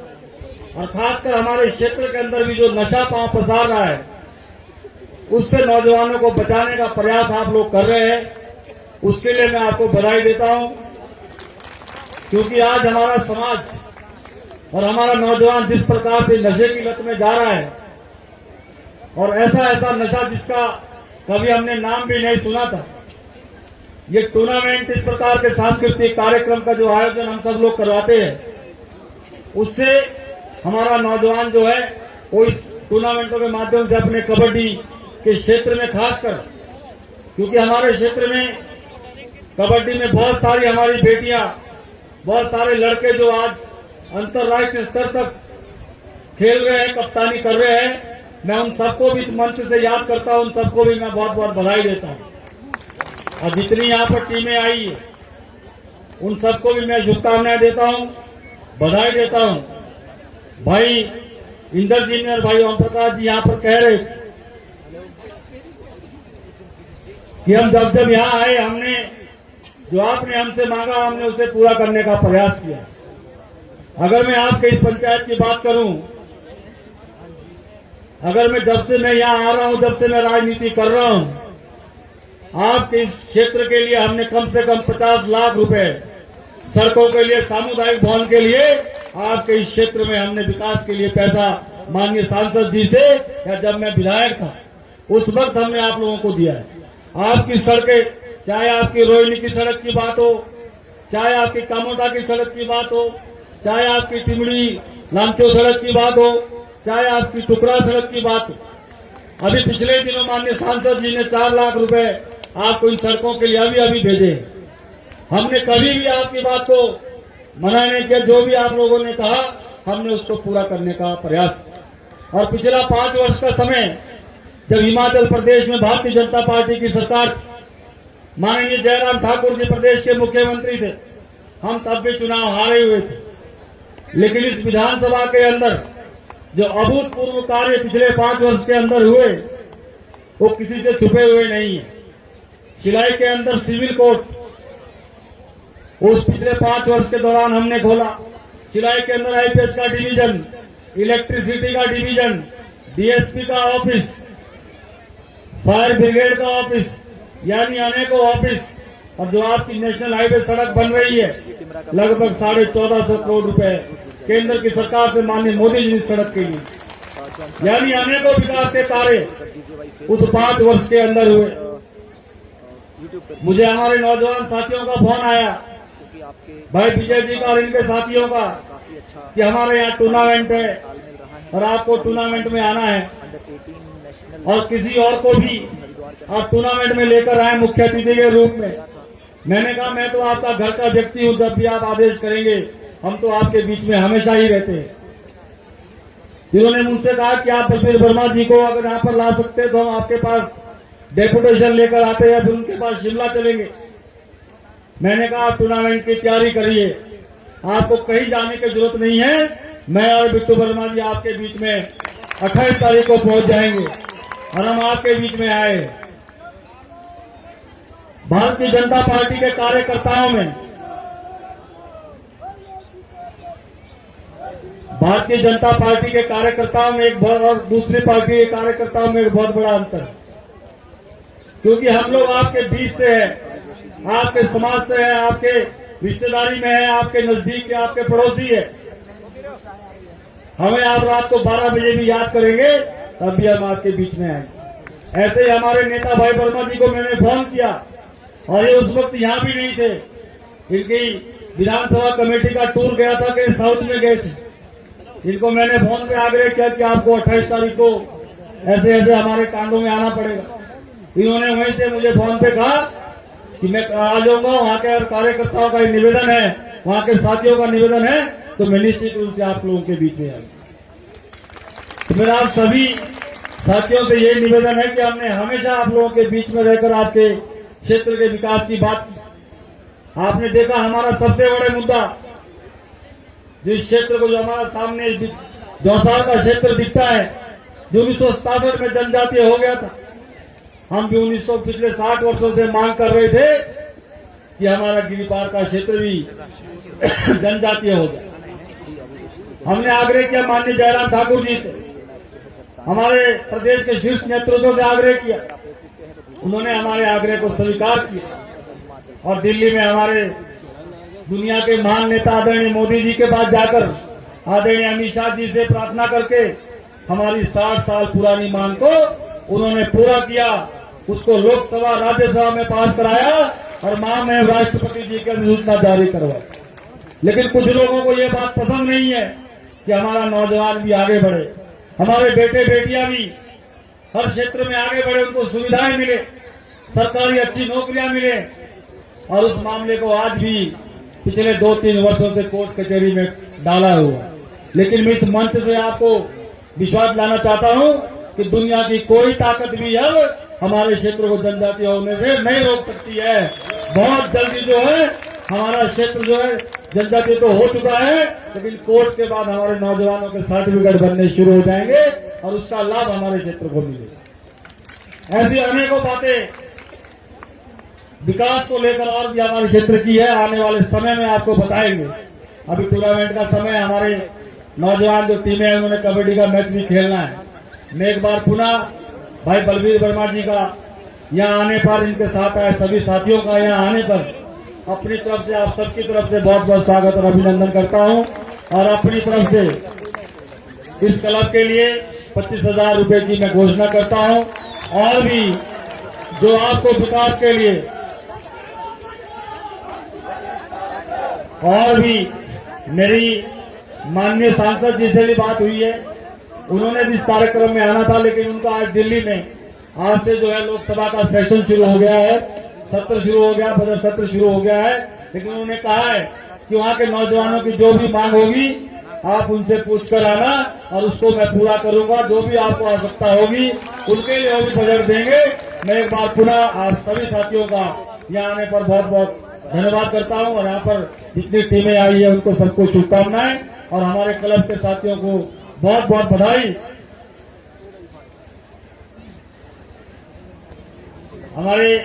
और खासकर हमारे क्षेत्र के अंदर भी जो नशा पांव पसार रहा है, उससे नौजवानों को बचाने का प्रयास आप लोग कर रहे हैं। उसके लिए मैं आपको बधाई देता हूं, क्योंकि आज हमारा समाज और हमारा नौजवान जिस प्रकार से नशे की लत में जा रहा है और ऐसा नशा जिसका कभी हमने नाम भी नहीं सुना था, ये टूर्नामेंट, इस प्रकार के सांस्कृतिक कार्यक्रम का जो आयोजन हम सब लोग करवाते हैं, उससे हमारा नौजवान जो है वो इस टूर्नामेंटों के माध्यम से अपने कबड्डी के क्षेत्र में खासकर, क्योंकि हमारे क्षेत्र में कबड्डी में बहुत सारी हमारी बेटियां, बहुत सारे लड़के जो आज अंतर्राष्ट्रीय स्तर तक खेल रहे हैं, कप्तानी कर रहे हैं, मैं उन सबको भी इस मंच से याद करता हूं, उन सबको भी मैं बहुत बहुत बधाई देता हूं। और जितनी यहाँ पर टीमें आई है उन सबको भी मैं शुभकामनाएं देता हूं, बधाई देता हूं। भाई इंद्रजीत भाई ओम प्रकाश जी यहाँ पर कह रहे थे कि हम जब यहाँ आए, हमने जो आपने हमसे मांगा हमने उसे पूरा करने का प्रयास किया। अगर मैं आपके इस पंचायत की बात करूं, अगर मैं जब से मैं यहाँ आ रहा हूं, जब से मैं राजनीति कर रहा हूं, आपके इस क्षेत्र के लिए हमने कम से कम 50 लाख रुपए सड़कों के लिए, सामुदायिक भवन के लिए, आपके इस क्षेत्र में हमने विकास के लिए पैसा माननीय सांसद जी से, या जब मैं विधायक था उस वक्त हमने आप लोगों को दिया है। आपकी सड़कें, चाहे आपकी रोहिणी की सड़क की बात हो, चाहे आपकी कामोटा की सड़क की बात हो, चाहे आपकी टिमड़ी लामचो सड़क की बात हो, चाहे आपकी टुकड़ा सड़क की बात हो, अभी पिछले दिनों माननीय सांसद जी ने 4 लाख रुपए आपको इन सड़कों के लिए अभी भेजे। हमने कभी भी आपकी बात को मना नहीं किया, जो भी आप लोगों ने कहा हमने उसको पूरा करने का प्रयास किया। और पिछला 5 वर्ष का समय जब हिमाचल प्रदेश में भारतीय जनता पार्टी की सरकार थी, माननीय जयराम ठाकुर जी प्रदेश के मुख्यमंत्री थे, हम तब भी चुनाव हारे हुए थे, लेकिन इस विधानसभा के अंदर जो अभूतपूर्व कार्य पिछले 5 वर्ष के अंदर हुए वो किसी से छुपे हुए नहीं है। शिलाई के अंदर सिविल कोर्ट उस पिछले 5 वर्ष के दौरान हमने खोला। शिलाई के अंदर आईपीएस का डिवीजन, इलेक्ट्रिसिटी का डिवीजन, डीएसपी का ऑफिस, फायर ब्रिगेड का ऑफिस, यानी अनेकों ऑफिस, और जो आपकी नेशनल हाईवे सड़क बन रही है लगभग 1450 करोड़ रुपए केंद्र की सरकार से माननीय मोदी जी की सड़क के लिए, यानी अनेकों विकास के कार्य उस 5 वर्ष के अंदर हुए। मुझे हमारे नौजवान साथियों का फोन आया, भाई विजय जी का और इनके साथियों का, कि हमारे यहाँ टूर्नामेंट है और आपको टूर्नामेंट में आना है और किसी और को भी आप टूर्नामेंट में लेकर आए मुख्य अतिथि के रूप में। मैंने कहा मैं तो आपका घर का व्यक्ति हूं, जब भी आप आदेश करेंगे हम तो आपके बीच में हमेशा ही रहते हैं। जिन्होंने मुझसे कहा कि आप बलबीर वर्मा जी को अगर यहाँ पर ला सकते तो हम आपके पास डेपुटेशन लेकर आते हैं, फिर उनके पास शिमला चलेंगे। मैंने कहा आप टूर्नामेंट की तैयारी करिए, आपको कहीं जाने की जरूरत नहीं है, मैं और बिट्टू वर्मा जी आपके बीच में 28 तारीख को पहुंच जाएंगे और हम आपके बीच में आए। भारतीय जनता पार्टी के कार्यकर्ताओं में, भारतीय जनता पार्टी के कार्यकर्ताओं में एक बहुत, और दूसरी पार्टी के कार्यकर्ताओं में एक बहुत बड़ा अंतर, क्योंकि हम लोग आपके बीच से है, आपके समाज से है, आपके रिश्तेदारी में है, आपके नजदीक है, आपके पड़ोसी है। हमें आप रात को 12 बजे भी याद करेंगे तब भी हम आपके बीच में आएंगे। ऐसे ही हमारे नेता भाई वर्मा जी को मैंने फोन किया और ये उस वक्त यहां भी नहीं थे, इनकी विधानसभा कमेटी का टूर गया था, कहीं साउथ में गए थे। इनको मैंने फोन पे आग्रह किया कि आपको 28 तारीख को ऐसे ऐसे हमारे कांडों में आना पड़ेगा। इन्होंने वहीं से मुझे फोन पे कहा कि मैं आ जाऊंगा, वहां के कार्यकर्ताओं का निवेदन है, वहां के साथियों का निवेदन है, तो मैं निश्चित रूप से आप लोगों के बीच में आऊंगा। तो मेरा आप सभी साथियों से ये निवेदन है कि हमने हमेशा आप लोगों के बीच में रहकर आपके क्षेत्र के विकास की बात की। आपने देखा हमारा सबसे बड़ा मुद्दा, जिस क्षेत्र को जो हमारा सामने दौसार का क्षेत्र दिखता है, जो 1967 में जनजातीय हो गया था, हम भी 1900 पिछले 60 वर्षों से मांग कर रहे थे कि हमारा गिरिपार का क्षेत्र भी जनजातीय हो जाए। हमने आग्रह किया माननीय जयराम ठाकुर जी से, हमारे प्रदेश के शीर्ष नेतृत्व से आग्रह किया, उन्होंने हमारे आग्रह को स्वीकार किया और दिल्ली में हमारे दुनिया के महान नेता आदरणीय मोदी जी के पास जाकर आदरणीय अमित शाह जी से प्रार्थना करके हमारी 60 साल पुरानी मांग को उन्होंने पूरा किया, उसको लोकसभा राज्यसभा में पास कराया और माननीय राष्ट्रपति जी की अधिसूचना जारी करवाई। लेकिन कुछ लोगों को ये बात पसंद नहीं है कि हमारा नौजवान भी आगे बढ़े, हमारे बेटे बेटियां भी हर क्षेत्र में आगे बढ़े, उनको सुविधाएं मिले, सरकारी अच्छी नौकरियां मिले। और उस मामले को आज भी पिछले 2-3 वर्षों से कोर्ट कचहरी में डाला हुआ। लेकिन मैं इस मंच से आपको विश्वास लाना चाहता हूं कि दुनिया की कोई ताकत भी अब हमारे क्षेत्र को जनजातीय होने से नहीं रोक सकती है। बहुत जल्दी जो है हमारा क्षेत्र जो है जनजातीय तो हो चुका है, लेकिन कोर्ट के बाद हमारे नौजवानों के सर्टिफिकेट बनने शुरू हो जाएंगे और उसका लाभ हमारे क्षेत्र को मिलेगा। ऐसी अनेकों बातें विकास को लेकर और भी हमारे क्षेत्र की है, आने वाले समय में आपको बताएंगे। अभी टूर्नामेंट का समय, हमारे नौजवान जो टीमें हैं उन्होंने कबड्डी का मैच भी खेलना है। मैं एक बार पुनः भाई बलवीर वर्मा जी का यहाँ आने पर, इनके साथ आए सभी साथियों का यहाँ आने पर अपनी तरफ से, आप सबकी तरफ से बहुत बहुत स्वागत और अभिनंदन करता हूँ। और अपनी तरफ से इस क्लब के लिए 25,000 रुपए की मैं घोषणा करता हूँ। और भी जो आपको विकास के लिए और भी मेरी माननीय सांसद जी से भी बात हुई है, उन्होंने भी इस कार्यक्रम में आना था, लेकिन उनका आज दिल्ली में आज से जो है लोकसभा का सेशन शुरू हो गया है, सत्र शुरू हो गया, बजट सत्र शुरू हो गया है। लेकिन उन्होंने कहा है कि वहां के नौजवानों की जो भी मांग होगी आप उनसे पूछकर आना और उसको मैं पूरा करूंगा। जो भी आपको आवश्यकता होगी उनके लिए वो भी बजट देंगे। मैं एक बार पुनः आप सभी साथियों का यहाँ आने पर बहुत बहुत धन्यवाद करता हूँ और यहाँ पर जितनी टीमें आई है उनको सबको शुभकामनाएं और हमारे क्लब के साथियों को बहुत बहुत बधाई। हमारे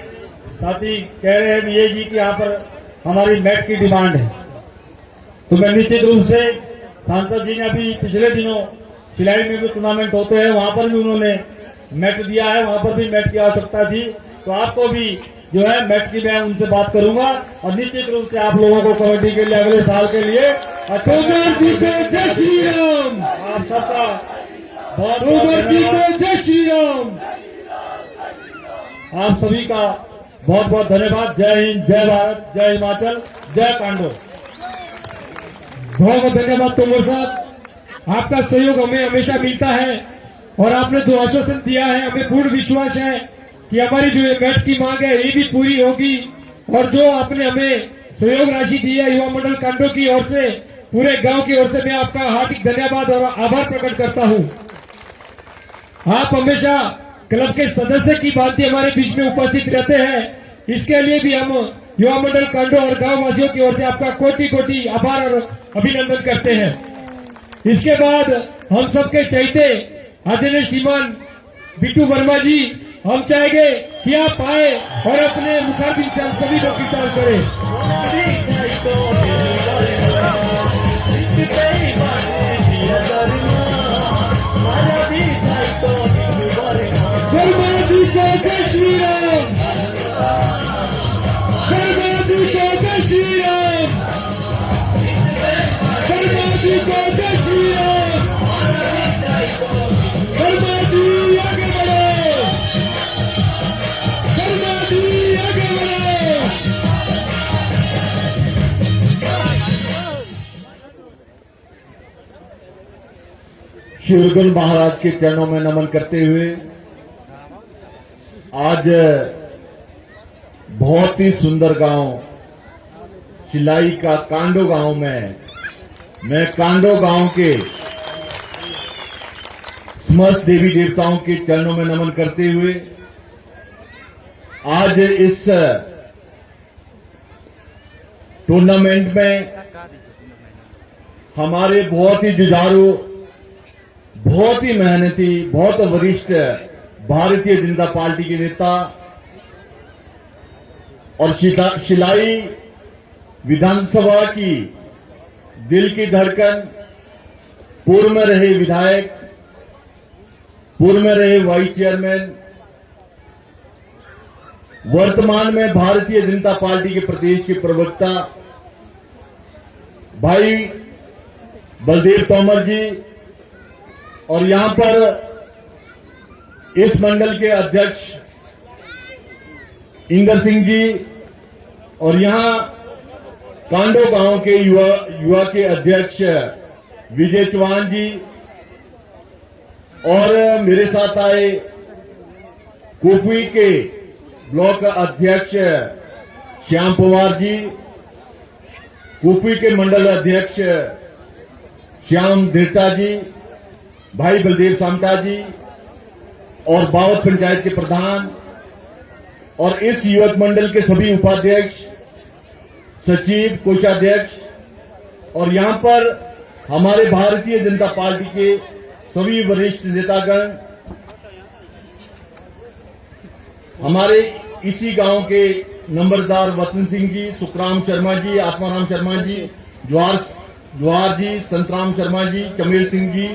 साथी कह रहे हैं ये जी कि यहाँ पर हमारी मैट की डिमांड है, तो मैं निश्चित रूप से सांसद जी ने अभी पिछले दिनों सिलाई में भी टूर्नामेंट होते हैं, वहां पर भी उन्होंने मैट दिया है, वहां पर भी मैट की आवश्यकता थी। तो आपको भी जो है मैट की मैं उनसे बात करूंगा और निश्चित रूप से आप लोगों को कबड्डी के लिए अगले साल के लिए आप सबका बहुत जय श्री राम, आप सभी का बहुत बहुत धन्यवाद। जय हिंद, जय भारत, जय हिमाचल, जय कांडो। बहुत बहुत धन्यवाद तोमर साहब, आपका सहयोग हमें हमेशा मिलता है और आपने जो आश्वासन दिया है हमें पूर्ण विश्वास है कि हमारी जो ये मैच की मांग है ये भी पूरी होगी। और जो आपने हमें सहयोग राशि दी है युवा मंडल कांडो की ओर से, पूरे गांव की ओर से मैं आपका हार्दिक धन्यवाद और आभार प्रकट करता हूं। आप हमेशा क्लब के सदस्य की भांति हमारे बीच में उपस्थित रहते हैं, इसके लिए भी हम युवा मंडल कांडो और गांव वासियों की ओर से आपका कोटि कोटि आभार और अभिनंदन करते हैं। इसके बाद हम सबके चाहते आदरणीय श्रीमान बिट्टू वर्मा जी, हम चाहेंगे कि आप आए और अपने मुखारबिन से हम सभी को विचार करें। जय श्री राम, जय श्री राम, जय श्री राम, आगे बढ़ो, आगे बढ़ो। शिवगुरु महाराज के चरणों में नमन करते हुए आज बहुत ही सुंदर गांव चिलाई का कांडो गांव में मैं कांडो गांव के समस्त देवी देवताओं के चरणों में नमन करते हुए आज इस टूर्नामेंट में हमारे बहुत ही जुझारू, बहुत ही मेहनती, बहुत वरिष्ठ भारतीय जनता पार्टी के नेता और शिलाई विधानसभा की दिल की धड़कन, पूर्व में रहे विधायक, पूर्व में रहे वाइस चेयरमैन, वर्तमान में भारतीय जनता पार्टी के प्रदेश के प्रवक्ता भाई बलदेव तोमर जी, और यहां पर इस मंडल के अध्यक्ष इंदर सिंह जी, और यहां कांडो गांव के युवा के अध्यक्ष विजय चौहान जी, और मेरे साथ आए कुपवी के ब्लॉक अध्यक्ष श्याम पवार जी, कुपवी के मंडल अध्यक्ष श्याम देवता जी, भाई बलदेव सामटा जी, और बावत पंचायत के प्रधान, और इस युवक मंडल के सभी उपाध्यक्ष, सचिव, कोषाध्यक्ष, और यहां पर हमारे भारतीय जनता पार्टी के सभी वरिष्ठ नेतागण, हमारे इसी गांव के नंबरदार वतन सिंह जी, सुखराम शर्मा जी, आत्माराम शर्मा जी, जवाहर जी, संतराम शर्मा जी, चमेल सिंह जी,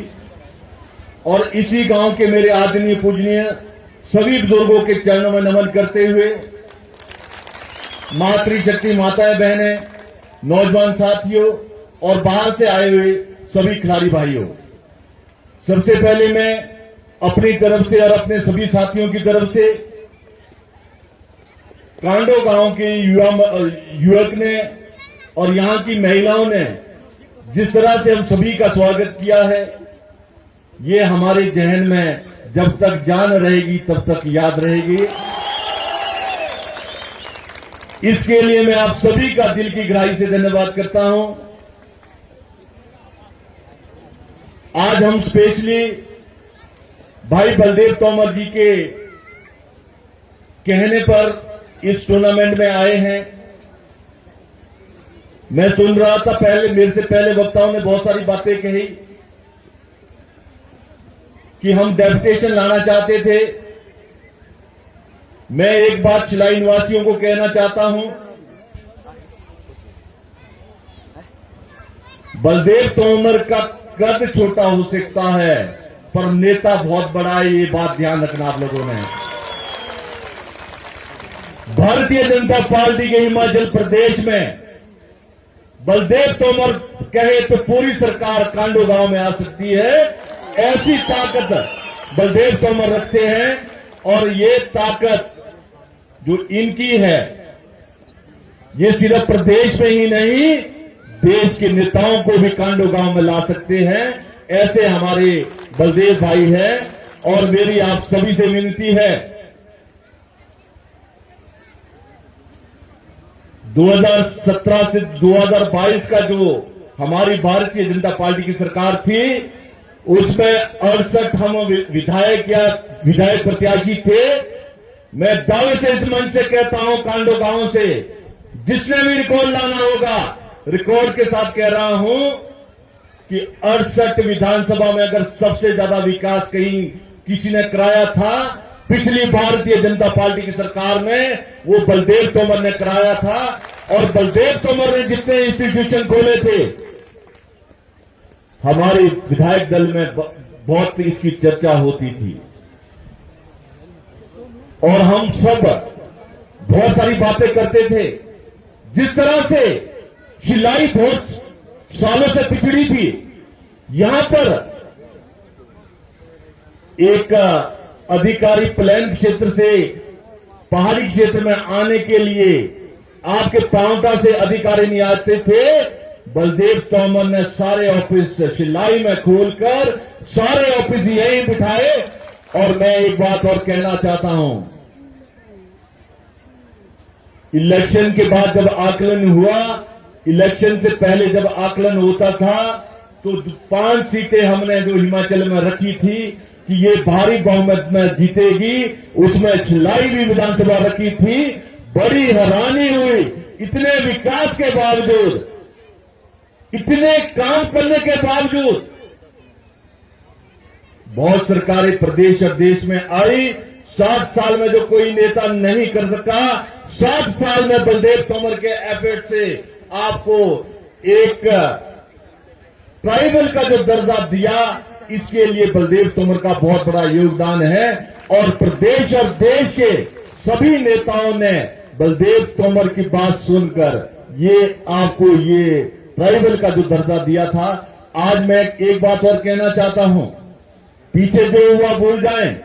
और इसी गांव के मेरे आदरणीय पूजनीय सभी बुजुर्गों के चरणों में नमन करते हुए मातृशक्ति माताएं, बहनें, नौजवान साथियों और बाहर से आए हुए सभी खिलाड़ी भाइयों, सबसे पहले मैं अपनी तरफ से और अपने सभी साथियों की तरफ से कांडो गांव के युवक ने और यहां की महिलाओं ने जिस तरह से हम सभी का स्वागत किया है, ये हमारे जहन में जब तक जान रहेगी तब तक याद रहेगी। इसके लिए मैं आप सभी का दिल की गहराई से धन्यवाद करता हूं। आज हम स्पेशली भाई बलदेव तोमर जी के कहने पर इस टूर्नामेंट में आए हैं। मैं सुन रहा था, पहले मेरे से पहले वक्ताओं ने बहुत सारी बातें कही कि हम डेपुटेशन लाना चाहते थे। मैं एक बात शिलाई निवासियों को कहना चाहता हूं, बलदेव तोमर का कद छोटा हो सकता है पर नेता बहुत बड़ा है, ये बात ध्यान रखना आप लोगों ने। भारतीय जनता पार्टी के हिमाचल प्रदेश में बलदेव तोमर कहे तो पूरी सरकार कांडो गांव में आ सकती है, ऐसी ताकत बलदेव तोमर रखते हैं। और ये ताकत जो इनकी है, ये सिर्फ प्रदेश में ही नहीं, देश के नेताओं को भी कांडो गांव में ला सकते हैं, ऐसे हमारे बलदेव भाई हैं। और मेरी आप सभी से विनती है, 2017 से 2022 का जो हमारी भारतीय जनता पार्टी की सरकार थी, उसमें 68 हम विधायक प्रत्याशी थे। मैं दावे से इस मंच से कहता हूं, कांडो गांव से जिसने भी रिकॉर्ड लाना होगा, रिकॉर्ड के साथ कह रहा हूं कि 68 विधानसभा में अगर सबसे ज्यादा विकास कहीं किसी ने कराया था, पिछली भारतीय जनता पार्टी की सरकार में वो बलदेव तोमर ने कराया था। और बलदेव तोमर ने जितने इंस्टीट्यूशन खोले थे, हमारे विधायक दल में बहुत इसकी चर्चा होती थी, और हम सब बहुत सारी बातें करते थे। जिस तरह से शिलाई बहुत सालों से पिछड़ी थी, यहां पर एक अधिकारी प्लेन क्षेत्र से पहाड़ी क्षेत्र में आने के लिए आपके पांवटा से अधिकारी नहीं आते थे। बलदेव तोमर ने सारे ऑफिस शिलाई में खोलकर सारे ऑफिस यहीं बिठाए। और मैं एक बात और कहना चाहता हूं, इलेक्शन के बाद जब आकलन हुआ, इलेक्शन से पहले जब आकलन होता था, तो 5 सीटें हमने जो हिमाचल में रखी थी, कि ये भारी बहुमत में जीतेगी, उसमें छिलाई भी विधानसभा रखी थी। बड़ी हैरानी हुई, इतने विकास के बावजूद, इतने काम करने के बावजूद बहुत सरकारें प्रदेश और देश में आई। 7 साल में जो कोई नेता नहीं कर सका, 7 साल में बलदेव तोमर के एफर्ट से आपको एक ट्राइबल का जो दर्जा दिया, इसके लिए बलदेव तोमर का बहुत बड़ा योगदान है। और प्रदेश और देश के सभी नेताओं ने बलदेव तोमर की बात सुनकर ये आपको ये ट्राइबल का जो दर्जा दिया था। आज मैं एक बात और कहना चाहता हूं, पीछे जो हुआ भूल जाएं।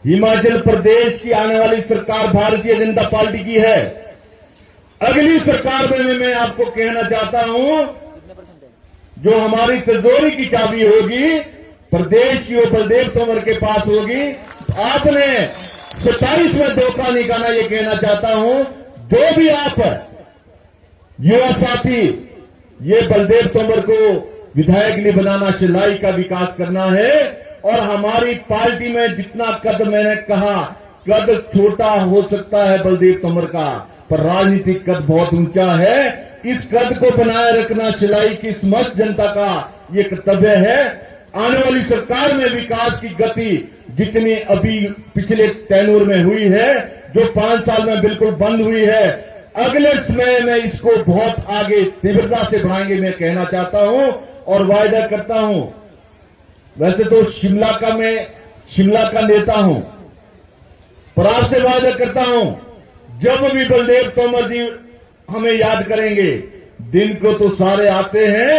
हिमाचल प्रदेश की आने वाली सरकार भारतीय जनता पार्टी की है। अगली सरकार में मैं आपको कहना चाहता हूं, जो हमारी तिजोरी की चाबी होगी प्रदेश की, वो बलदेव तोमर के पास होगी। आपने 27 में धोखा नहीं खाना, ये कहना चाहता हूं। जो भी आप युवा साथी, ये बलदेव तोमर को विधायक नहीं बनाना, शिलाई का विकास करना है। और हमारी पार्टी में जितना कद, मैंने कहा कद छोटा हो सकता है बलदेव तोमर का, पर राजनीतिक कद बहुत ऊंचा है। इस कद को बनाए रखना शिलाई की समस्त जनता का ये कर्तव्य है। आने वाली सरकार में विकास की गति जितनी अभी पिछले टेन्योर में हुई है, जो 5 साल में बिल्कुल बंद हुई है, अगले समय में इसको बहुत आगे तीव्रता से बढ़ाएंगे, मैं कहना चाहता हूं और वायदा करता हूं। वैसे तो शिमला का नेता हूं, पर आपसे वायदा करता हूं, जब भी बलदेव तोमर जी हमें याद करेंगे, दिन को तो सारे आते हैं,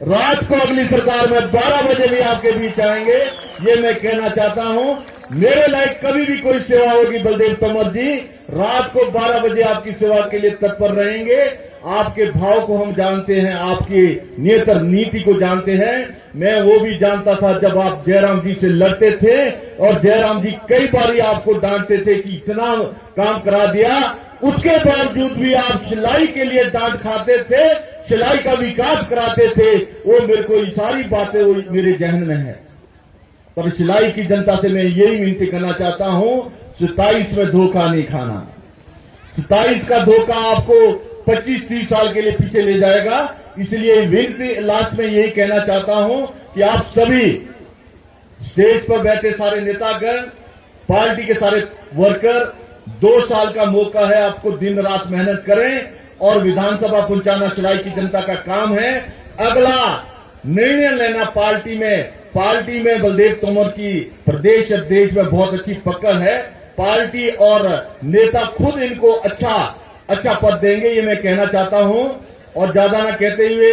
रात को अगली सरकार में 12 बजे भी आपके बीच आएंगे, ये मैं कहना चाहता हूं। मेरे लायक कभी भी कोई सेवा होगी बलदेव तोमर जी, रात को 12 बजे आपकी सेवा के लिए तत्पर रहेंगे। आपके भाव को हम जानते हैं, आपकी नियत नीति को जानते हैं। मैं वो भी जानता था जब आप जयराम जी से लड़ते थे और जयराम जी कई बार आपको डांटते थे कि इतना काम करा दिया, उसके बावजूद भी आप सिलाई के लिए डांट खाते थे, सिलाई का विकास कराते थे। वो मेरे को ये सारी बातें वो मेरे जहन में है। पर सिलाई की जनता से मैं यही विनती करना चाहता हूं, 27 में धोखा नहीं खाना। 27 का धोखा आपको 25-30 साल के लिए पीछे ले जाएगा। इसलिए विनती लास्ट में यही कहना चाहता हूं कि आप सभी स्टेज पर बैठे सारे नेतागण, पार्टी के सारे वर्कर, 2 साल का मौका है, आपको दिन रात मेहनत करें और विधानसभा पहुंचाना सिलाई की जनता का काम है। अगला निर्णय लेना पार्टी में बलदेव तोमर की प्रदेश और देश में बहुत अच्छी पकड़ है। पार्टी और नेता खुद इनको अच्छा पद देंगे, ये मैं कहना चाहता हूं। और ज्यादा ना कहते हुए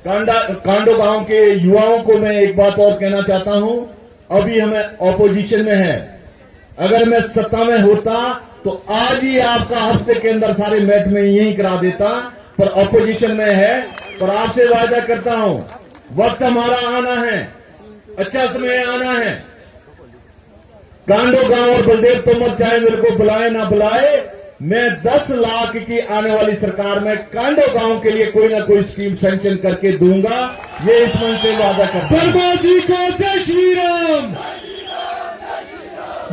कांडो गांव के युवाओं को मैं एक बात और कहना चाहता हूं। अभी हमें ऑपोजिशन में है, अगर मैं सत्ता में होता तो आज ही आपका हफ्ते के अंदर सारे मैच में यही करा देता, पर ऑपोजिशन में है। पर आपसे वायदा करता हूं, वक्त हमारा आना है, अच्छा समय आना है। कांडो गांव और बलदेव तोमर चाहे मेरे को बुलाए ना बुलाए, मैं 10 लाख की आने वाली सरकार में कांडो गांव के लिए कोई ना कोई स्कीम सैंक्शन करके दूंगा, ये इस मन से वादा करता हूं। वर्मा जी को जय श्री राम,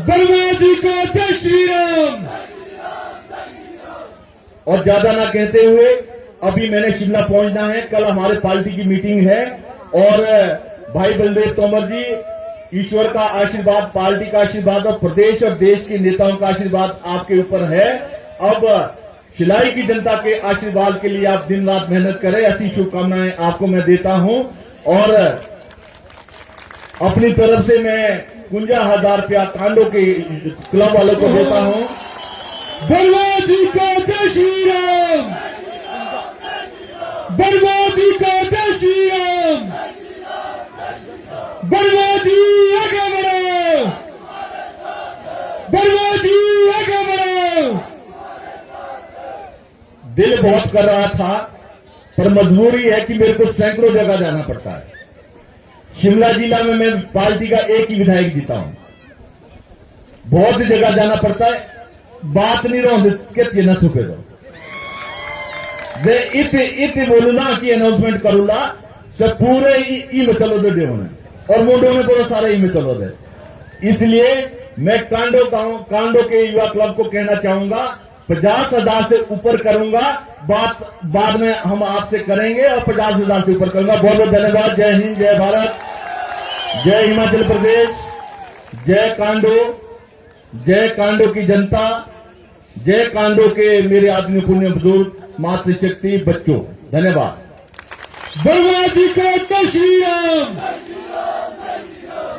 वर्मा जी को जय श्री राम। और ज्यादा ना कहते हुए अभी मैंने शिमला पहुंचना है, कल हमारे पार्टी की मीटिंग है और भाई बलदेव तोमर जी, ईश्वर का आशीर्वाद, पार्टी का आशीर्वाद और प्रदेश और देश के नेताओं का आशीर्वाद आपके ऊपर है। अब सिलाई की जनता के आशीर्वाद के लिए आप दिन रात मेहनत करें, ऐसी शुभकामनाएं आपको मैं देता हूं। और अपनी तरफ से मैं 51,000 रुपया कांडो के क्लब वालों को देता हूं। वर्मा जी को जय श्री राम, वर्मा जी को जय श्री राम, वर्मा जी आगे बढ़ो, वर्मा जी आगे बढ़ो। दिल बहुत कर रहा था, पर मजबूरी है कि मेरे को सैकड़ों जगह जाना पड़ता है। शिमला जिला में मैं पार्टी का एक ही विधायक जीता हूं, बहुत जगह जाना पड़ता है। बात नहीं रहो न छुपे दो, इत बोलूना कि अनाउंसमेंट करूला सब पूरे ई में चलो दे होने और मुंडों में पूरा सारा हिमाचल है। इसलिए मैं कांडो के युवा क्लब को कहना चाहूंगा 50,000 से ऊपर करूंगा, बात बाद में हम आपसे करेंगे और 50,000 से ऊपर करूंगा। बहुत बहुत धन्यवाद। जय हिंद, जय भारत, जय हिमाचल प्रदेश, जय कांडो की जनता, जय कांडो के मेरे आदमी पुण्य बुजुर्ग, मातृशक्ति, बच्चों। धन्यवाद। वर्मा जी को जय श्री राम,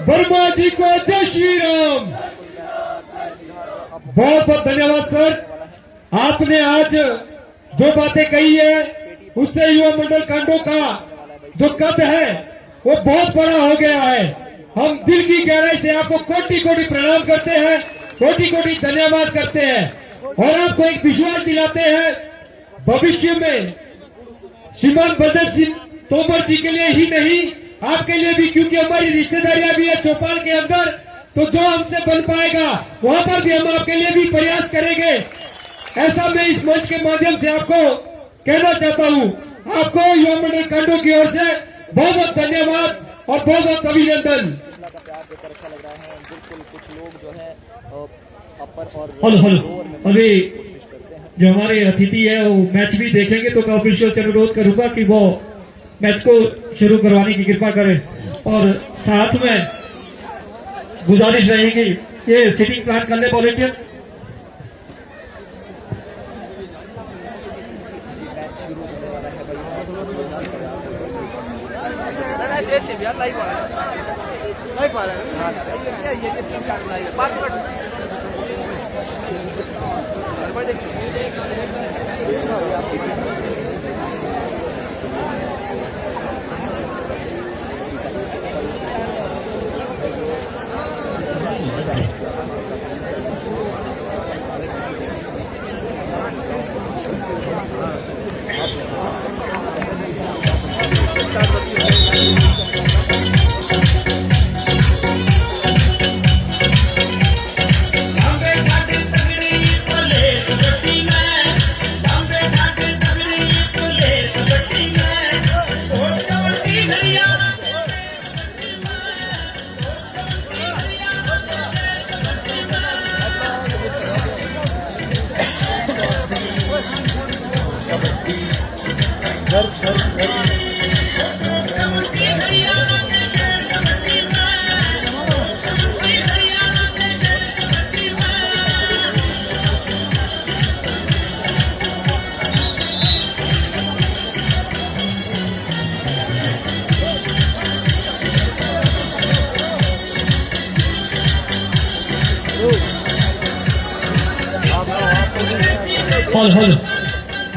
वर्मा जी को जय श्री राम। बहुत बहुत धन्यवाद सर। आपने आज जो बातें कही है उससे युवा मंडल कांडो का जो कद है वो बहुत बड़ा हो गया है। हम दिल की गहराई से आपको कोटि कोटि प्रणाम करते हैं, कोटि कोटि धन्यवाद करते हैं और आपको एक विश्वास दिलाते हैं भविष्य में श्रीमान बलदेव सिंह तोमर जी के लिए ही नहीं, आपके लिए भी, क्योंकि हमारी रिश्तेदारियां भी है चौपाल के अंदर, तो जो हमसे बन पाएगा वहां पर भी हम आपके लिए भी प्रयास करेंगे। ऐसा मैं इस मंच के माध्यम से आपको कहना चाहता हूं। आपको युवा मंडल कांडो की ओर से बहुत बहुत धन्यवाद और बहुत बहुत अभिनंदन। का प्यार देकर अच्छा लग रहा है। बिल्कुल कुछ लोग जो है अपर और हेलो अभी जो हमारे अतिथि है वो मैच भी देखेंगे, तो मैं ऑफिशियल से अनुरोध करूंगा कि वो मैच को शुरू करवाने की कृपा करें और साथ में गुजारिश रहेगी ये सिटिंग प्लान कर ले वॉलेंटियर।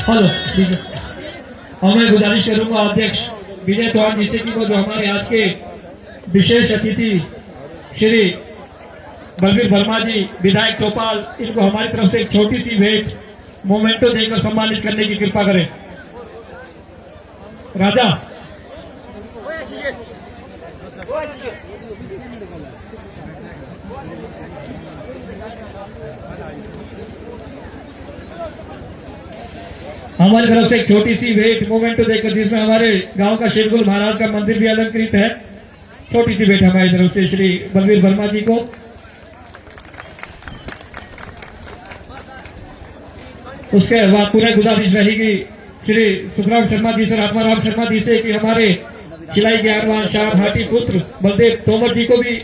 हेलो और मैं गुजारिश करूंगा अध्यक्ष विजय चौहान जी से कि वो जो हमारे आज के विशेष अतिथि श्री बलवीर वर्मा जी विधायक चौपाल, इनको हमारी तरफ से एक छोटी सी भेंट मोमेंटो देकर सम्मानित करने की कृपा करें। राजा हमारी तरफ से एक छोटी सी भेंट मोमेंटो देकर, जिसमें हमारे गांव का शेरगुल महाराज का मंदिर भी अलंकृत है। छोटी सी भेंट हमारी तरफ से श्री बलवीर वर्मा जी को। उसके बाद पूरा गुजारिश रहेगी श्री सुखराम शर्मा जी से, आत्माराम शर्मा जी से कि हमारे खिलाई ज्ञानवान शाह हाटी पुत्र बलदेव तोमर जी को भी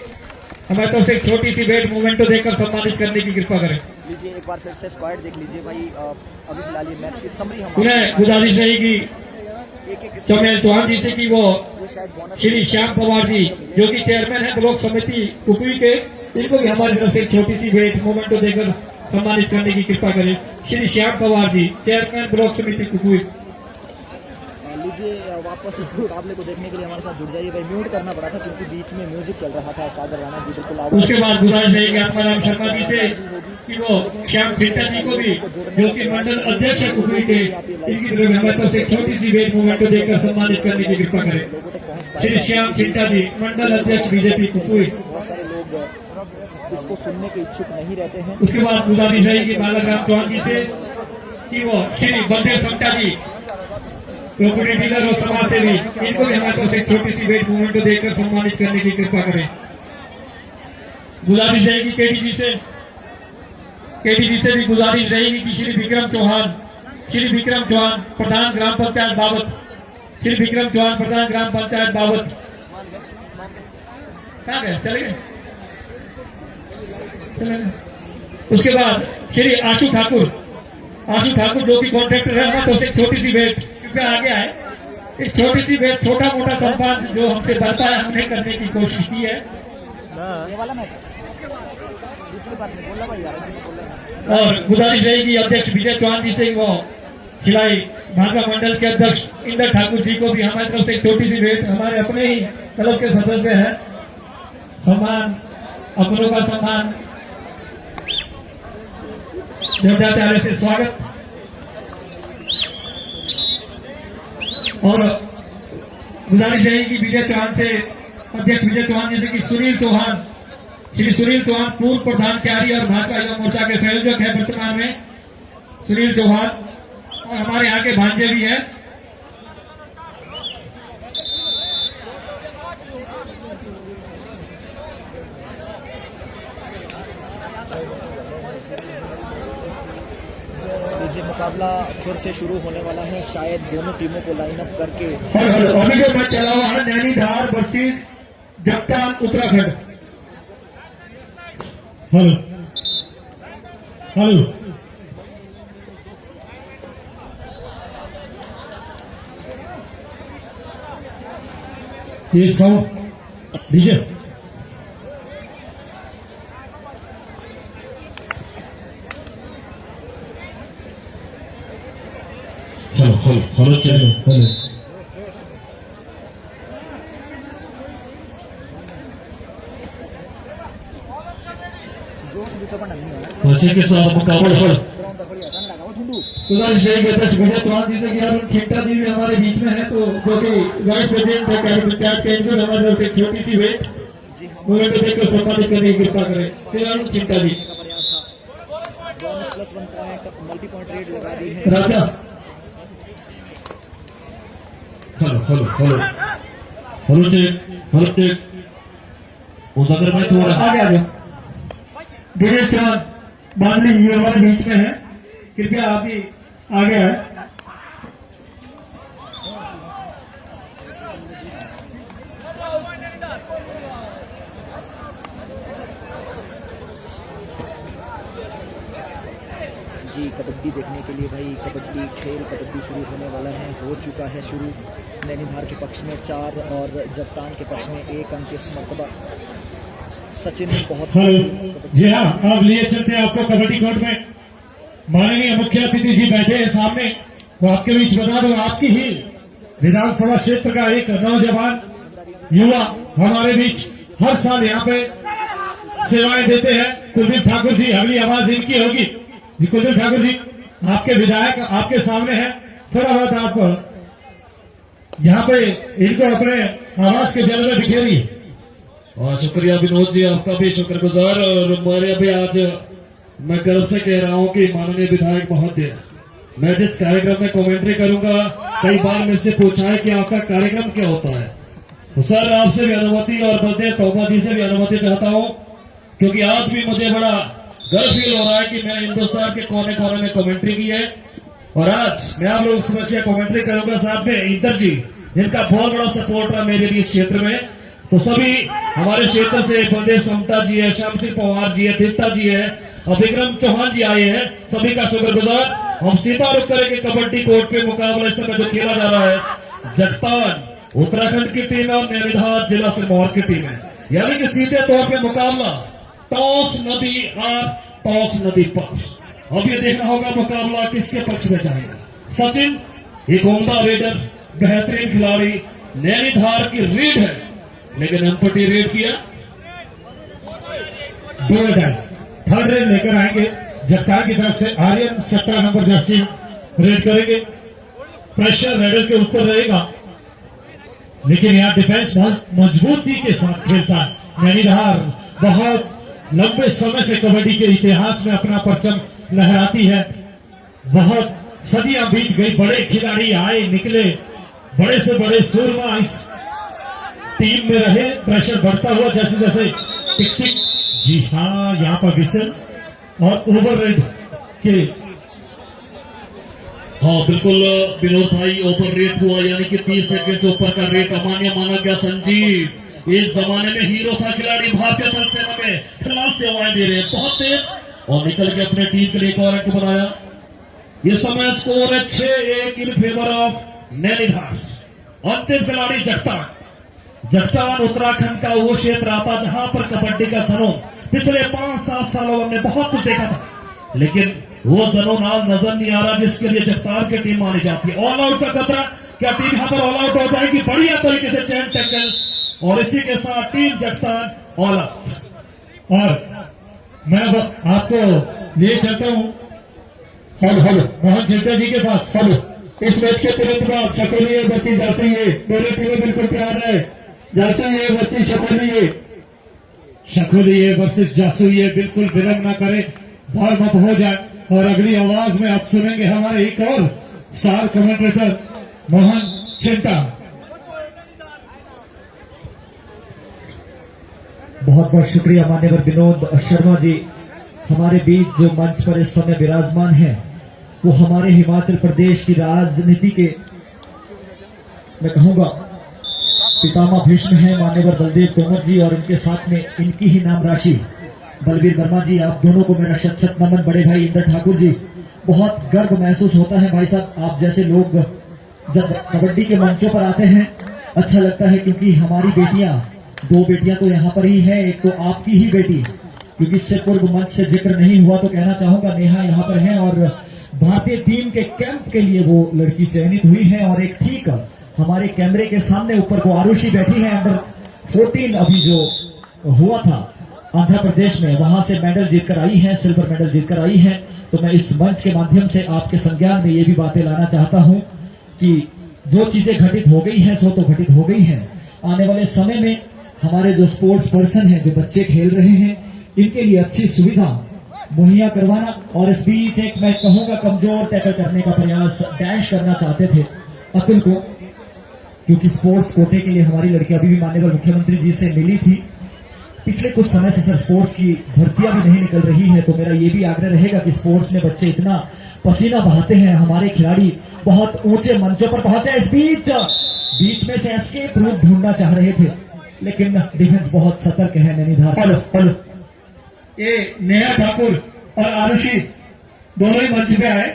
हमारी तरफ से एक छोटी सी भेंट मोमेंटो देकर सम्मानित करने की कृपा करें। लीजिए एक बार फिर से स्क्वाड देख लीजिए भाई। अभी फिलहाल ये मैच की समरी हम उन्हें गुजारिश रहेगी चौमेल चौहान जी से कि वो श्री श्याम पवार जी जो कि चेयरमैन है ब्लॉक समिति कुकुई के, इनको भी हमारी तरफ से एक छोटी सी भेंट मोमेंटो देकर सम्मानित करने की कृपा करें। श्री श्याम पवार जी चेयरमैन ब्लॉक समिति कुकुई। लीजिए वापस इस मुकाबले को देखने के लिए हमारे साथ जुड़ जाइए भाई। म्यूट करना पड़ा था क्योंकि बीच में म्यूजिक चल रहा था। सागर राणा जी बिल्कुल। उसके बाद गुजारिश रहेगी आत्माराम शर्मा जी से कि वो श्याम खिट्टा जी को भी जो कि मंडल अध्यक्ष है कुकुई के, इनकी तरफ हमारे तरफ से छोटी सी भेंट मोमेंटो देकर सम्मानित करने की कृपा करें। श्री श्याम खिट्टा जी मंडल अध्यक्ष बीजेपी कुकुई। बहुत सारे लोग इसको सुनने के इच्छुक नहीं रहते हैं। उसके बाद गुजारिश रहेगी बालाराम चौहान जी से कि वो श्री बलदेव समटा जी प्रॉपर्टी डीलर और समाज सेवी, इनको भी हमारे तरफ से छोटी सी वेट मूवमेंट को देखकर सम्मानित करने की कृपा करें। गुजारिश रहेगी केडीजी से भी गुजारिश रहेगी कि श्री विक्रम चौहान प्रधान ग्राम पंचायत बाबत, श्री विक्रम चौहान प्रधान ग्राम पंचायत बाबत कहाँ गए, चले गए। उसके बाद श्री आशु ठाकुर जो कि कॉन्ट्रैक्टर है, हमारे तो छोटी सी भेंट कृपया आगे आए। एक छोटी सी भेंट, छोटा मोटा सम्मान जो हमसे बनता है हमने करने की कोशिश की है। और गुजारिश रहेगी अध्यक्ष विजय चौहान जी से, वो खिलाई भाजपा मंडल के अध्यक्ष इंदर ठाकुर जी को भी हमारी तरफ से एक छोटी सी भेंट, हमारे अपने ही क्लब के सदस्य हैं। सम्मान, अपनों का सम्मान, जोरदार से स्वागत। और गुजारिश रहेगी विजय चौहान से, अध्यक्ष विजय चौहान जी से कि श्री सुनील चौहान पूर्व प्रधान क्यारी और भाजपा युवा मोर्चा के संयोजक है वर्तमान में, सुनील चौहान, और हमारे यहाँ के भांजे भी हैं। ये मुकाबला फिर से शुरू होने वाला है, शायद दोनों टीमों को लाइन अप करके। अभी जो मैच चला हुआ है नैनीधार वर्सेस जगतान उत्तराखंड। हेलो ये साउंड डीजे हेलो चलो जोश के साथ मुकाबला ठुंडू खिट्टा जी भी हमारे बीच में है, तो जो कि वाइस प्रेसिडेंट है हमारे तरफ से छोटी सी वेट मूवमेंट को देखकर सम्मानित करने की कृपा करें। खिट्टा जी +1 पॉइंट मल्टी पॉइंट रेट लगा दी है राजा। हेलो चेक उजागर भाई थोड़ा आगे आ जाओ। दिनेश चौहान बांधनी ये हमारे बीच में है, कृपया आप भी आगे आए। जी कबड्डी देखने के लिए भाई, कबड्डी शुरू होने वाला है, हो चुका है शुरू। नैनीधार के पक्ष में 4 और जगतान के पक्ष में 1 अंक इस मरतबा। सचिन बहुत जी हाँ, आप लिए चलते हैं आपको कबड्डी कोर्ट में। माननीय मुख्य अतिथि जी बैठे हैं सामने, तो आपके बीच बता दो आपकी ही विधानसभा क्षेत्र का एक नौजवान युवा हमारे बीच हर साल यहाँ पे सेवाएं देते हैं। कुलदीप ठाकुर जी, अगली आवाज इनकी होगी जी। कुलदीप ठाकुर जी आपके विधायक आपके सामने हैं, थोड़ा बहुत आप यहाँ पे इनको अपने आवाज के जल में बिखेरिए। और शुक्रिया विनोद जी, आपका भी शुक्रगुजार। और हमारे अभी आज मैं गर्व से कह रहा हूं कि माननीय विधायक महोदय, मैं जिस कार्यक्रम में कमेंट्री करूंगा, कई बार मुझसे पूछा है कि आपका कार्यक्रम क्या होता है, तो सर आपसे भी अनुमति और बलदेव तोबा जी से भी अनुमति चाहता हूं, क्योंकि आज भी मुझे बड़ा गर्व फील हो रहा है कि मैं हिंदुस्तान के कोने कोने में कमेंट्री की है। और आज मैं आप लोगों से कमेंट्री करूंगा साथ में इंदर जी, जिनका बहुत बड़ा सपोर्ट रहा मेरे लिए क्षेत्र में। तो सभी हमारे क्षेत्र से बलदेव समता जी है, श्याम सिंह पवार जी है, दीप्ता जी है और विक्रम चौहान जी आए हैं, सभी का शुक्रगुजार। हम सीधा रुक करेंगे कबड्डी कोर्ट पे मुकाबला इस समय जो खेला जा रहा है, जगतान उत्तराखंड की टीम है और नैनीधार जिला सिरमौर की टीम है, यानी कि सीधे तौर पे मुकाबला टॉस नदी आर टॉस नदी पार। अब ये देखना होगा मुकाबला किसके पक्ष में जाएगा। सचिन एक उम्दा रेडर, बेहतरीन खिलाड़ी, नैनीधार की रीड है, लेकिन एम्पटी रेड किया। 2 थर्ड रेड लेकर आएंगे जगतान की तरफ से। आर्यन 17 नंबर जर्सी रेड करेंगे, प्रेशर रेडर के ऊपर रहेगा, लेकिन यहाँ डिफेंस बहुत मजबूती के साथ खेलता है। नैनीधार बहुत लंबे समय से कबड्डी के इतिहास में अपना परचम लहराती है। बहुत सदियां बीत गई, बड़े खिलाड़ी आए निकले, बड़े से बड़े सूरमा इस टीम में रहे, प्रेशर बढ़ता हुआ जैसे जैसे टिक टिक। जी हाँ, यहाँ पर विसल और ओवर रेड के, हाँ बिल्कुल विनोद भाई, ओवर रेट हुआ, यानी कि 30 सेकंड से ऊपर का रेट अमान्य माना गया। संजीव एक जमाने में हीरो था खिलाड़ी, भारतीय थल सेना में फिलहाल सेवाएं दे रहे हैं, बहुत तेज और निकल के अपने टीम के लिए एक और अंक बनाया। ये समय स्कोर है 6-1 इन फेवर ऑफ नैनीताल। अंतिम खिलाड़ी जगतान उत्तराखंड का वो क्षेत्र आता जहां पर कबड्डी का जुनून पिछले 5-7 सालों में बहुत कुछ देखा था, लेकिन वो जुनून आज नजर नहीं आ रहा जिसके लिए जगतान की टीम मानी जाती है। ऑल आउट का खतरा, क्या टीम यहां पर ऑल आउट हो जाएगी? बढ़िया तरीके से चैन टैकल और इसी के साथ टीम जगतान ऑल आउट। और मैं आपको ले चलता हूँ हेलो मोहन चिंता जी के पास। हेलो, इस मैच के तुरंत बाद शकोली और बच्ची जासूई है, दोनों टीमें बिल्कुल तैयार है। जासूई है बच्ची शकोली है, शकुली है वर्सेस जासूई है, बिल्कुल विलंब ना करें, भाग मत हो जाए। और अगली आवाज में आप सुनेंगे हमारे एक और स्टार कमेंटेटर मोहन चिंता। बहुत बहुत शुक्रिया मान्यवर विनोद शर्मा जी। हमारे बीच जो मंच पर इस समय विराजमान है वो हमारे हिमाचल प्रदेश की राजनीति के, मैं कहूंगा, पितामह भीष्म है मान्यवर बलदेव तोमर जी, और इनके साथ में इनकी ही नाम राशि बलवीर वर्मा जी। आप दोनों को मेरा शत शत नमन। बड़े भाई इंद्र ठाकुर जी, बहुत गर्व महसूस होता है भाई साहब, आप जैसे लोग जब कबड्डी के मंचों पर आते हैं अच्छा लगता है, क्योंकि हमारी बेटियां, 2 बेटियां तो यहाँ पर ही है, एक तो आपकी ही बेटी, क्योंकि इससे पूर्व मंच से जिक्र नहीं हुआ तो कहना चाहूंगा, नेहा यहाँ पर है और भारतीय टीम के कैंप के लिए वो लड़की चयनित हुई है। और एक ठीक हमारे कैमरे के सामने ऊपर को आरुषि बैठी है, अंडर 14 अभी जो हुआ था आंध्र प्रदेश में, वहां से मेडल जीतकर आई है, सिल्वर मेडल जीतकर आई है। तो मैं इस मंच के माध्यम से आपके संज्ञान में ये भी बातें लाना चाहता हूं कि जो चीजें घटित हो गई हैं सो तो घटित हो गई हैं। आने वाले समय में हमारे जो स्पोर्ट्स पर्सन हैं, जो बच्चे खेल रहे हैं, इनके लिए अच्छी सुविधा मुहैया करवाना। और इस बीच एक मैं कहूंगा कमजोर टैकल करने का प्रयास डैश करना चाहते थे अतुल को, क्योंकि स्पोर्ट्स कोटे के लिए हमारी लड़की अभी भी माननीय मुख्यमंत्री जी से मिली थी। पिछले कुछ समय से सर स्पोर्ट्स की भर्तियां भी नहीं निकल रही है, तो मेरा ये भी आग्रह रहेगा कि स्पोर्ट्स में बच्चे इतना पसीना बहाते हैं, हमारे खिलाड़ी बहुत ऊंचे मंचों पर पहुंचे। इस बीच में से एस्केप रूट ढूंढना चाह रहे थे, लेकिन डिफेंस बहुत सतर्क है नैनीताल। हेलो, ये नेहा ठाकुर और आरुषि दोनों ही मंच पे आए।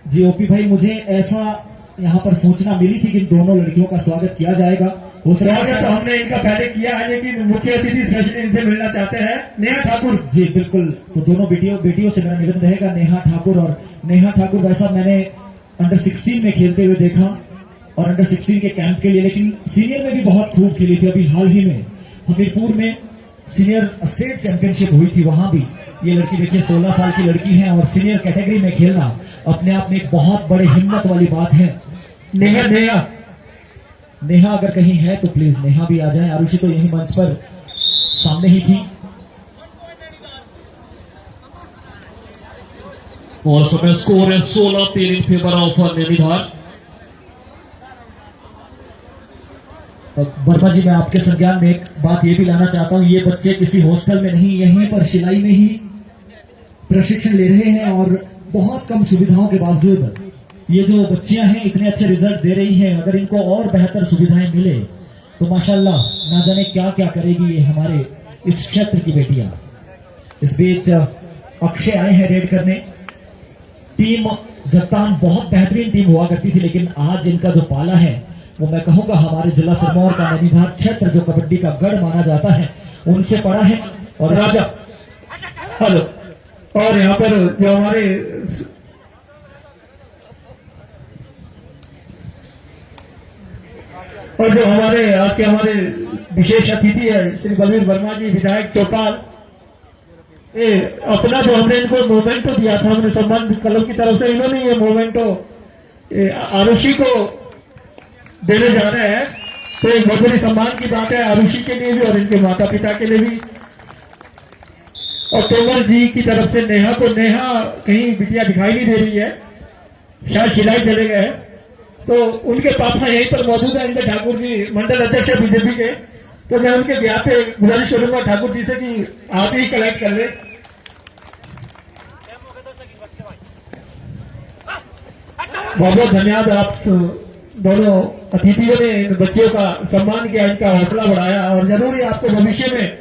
जी ओपी भाई, मुझे ऐसा यहाँ पर सूचना मिली थी कि दोनों लड़कियों का स्वागत किया जाएगा। स्वागत तो हमने इनका पहले किया है, लेकिन मुख्य अतिथि स्पेशली इनसे मिलना चाहते हैं। नेहा ठाकुर जी बिल्कुल, तो दोनों बेटियों से मेरा निवेदन रहेगा, नेहा ठाकुर और नेहा ठाकुर वैसा मैंने अंडर 16 में खेलते हुए देखा और अंडर 16 के कैंप के लिए, लेकिन सीनियर में भी बहुत खूब खेली थी। अभी हाल ही में हमीरपुर में सीनियर स्टेट चैंपियनशिप हुई थी, वहां भी ये लड़की देखिए 16 साल की लड़की है और सीनियर कैटेगरी में खेलना अपने आप में एक बहुत बड़ी हिम्मत वाली बात है। नेहा अगर कहीं है तो प्लीज नेहा भी आ जाए। आरुषि तो यही मंच पर सामने ही थी। और समय स्कोर है 16-3 in favour of Nainital. Verma ji, मैं आपके संज्ञान में एक बात ये भी लाना चाहता हूँ, ये बच्चे किसी हॉस्टल में नहीं, यहीं पर शिलाई में ही प्रशिक्षण ले रहे हैं और बहुत कम सुविधाओं के बावजूद ये जो बच्चियां हैं इतने अच्छे रिजल्ट दे रही हैं। अगर इनको और बेहतर सुविधाएं मिले तो माशाल्लाह ना जाने क्या क्या करेगी ये हमारे इस क्षेत्र की बेटियां। इस बीच अक्षय आए हैं रेड करने। टीम जगतान बहुत बेहतरीन टीम हुआ करती थी, लेकिन आज इनका जो पाला है वो मैं कहूंगा हमारे जिला सिरमौर का नैनीताल क्षेत्र जो कबड्डी का गढ़ माना जाता है उनसे पड़ा है। और राजा हेलो, और यहाँ पर जो हमारे आज के हमारे विशेष अतिथि है श्री बलवीर वर्मा जी, विधायक चौपाल। अपना जो हमने इनको मोमेंटो दिया था, हमने सम्मान क्लब की तरफ से, इन्होंने ये मोमेंटो आरुषि को देने जा रहे हैं, तो एक बहुत बड़ी सम्मान की बात है आरुषि के लिए भी और इनके माता पिता के लिए भी। और तोमर जी की तरफ से नेहा कहीं बिटिया दिखाई नहीं दे रही है, शायद सिलाई चले गए। तो उनके पापा यहीं पर मौजूद है, इनके ठाकुर जी मंडल अध्यक्ष है बीजेपी के। तो मैं उनके ब्याह पे गुजारिश करूंगा ठाकुर जी से कि आप ही कलेक्ट कर ले। बहुत बहुत धन्यवाद। आप दोनों अतिथियों ने इन बच्चों का सम्मान किया, इनका हौसला बढ़ाया और जरूर ही आपको भविष्य में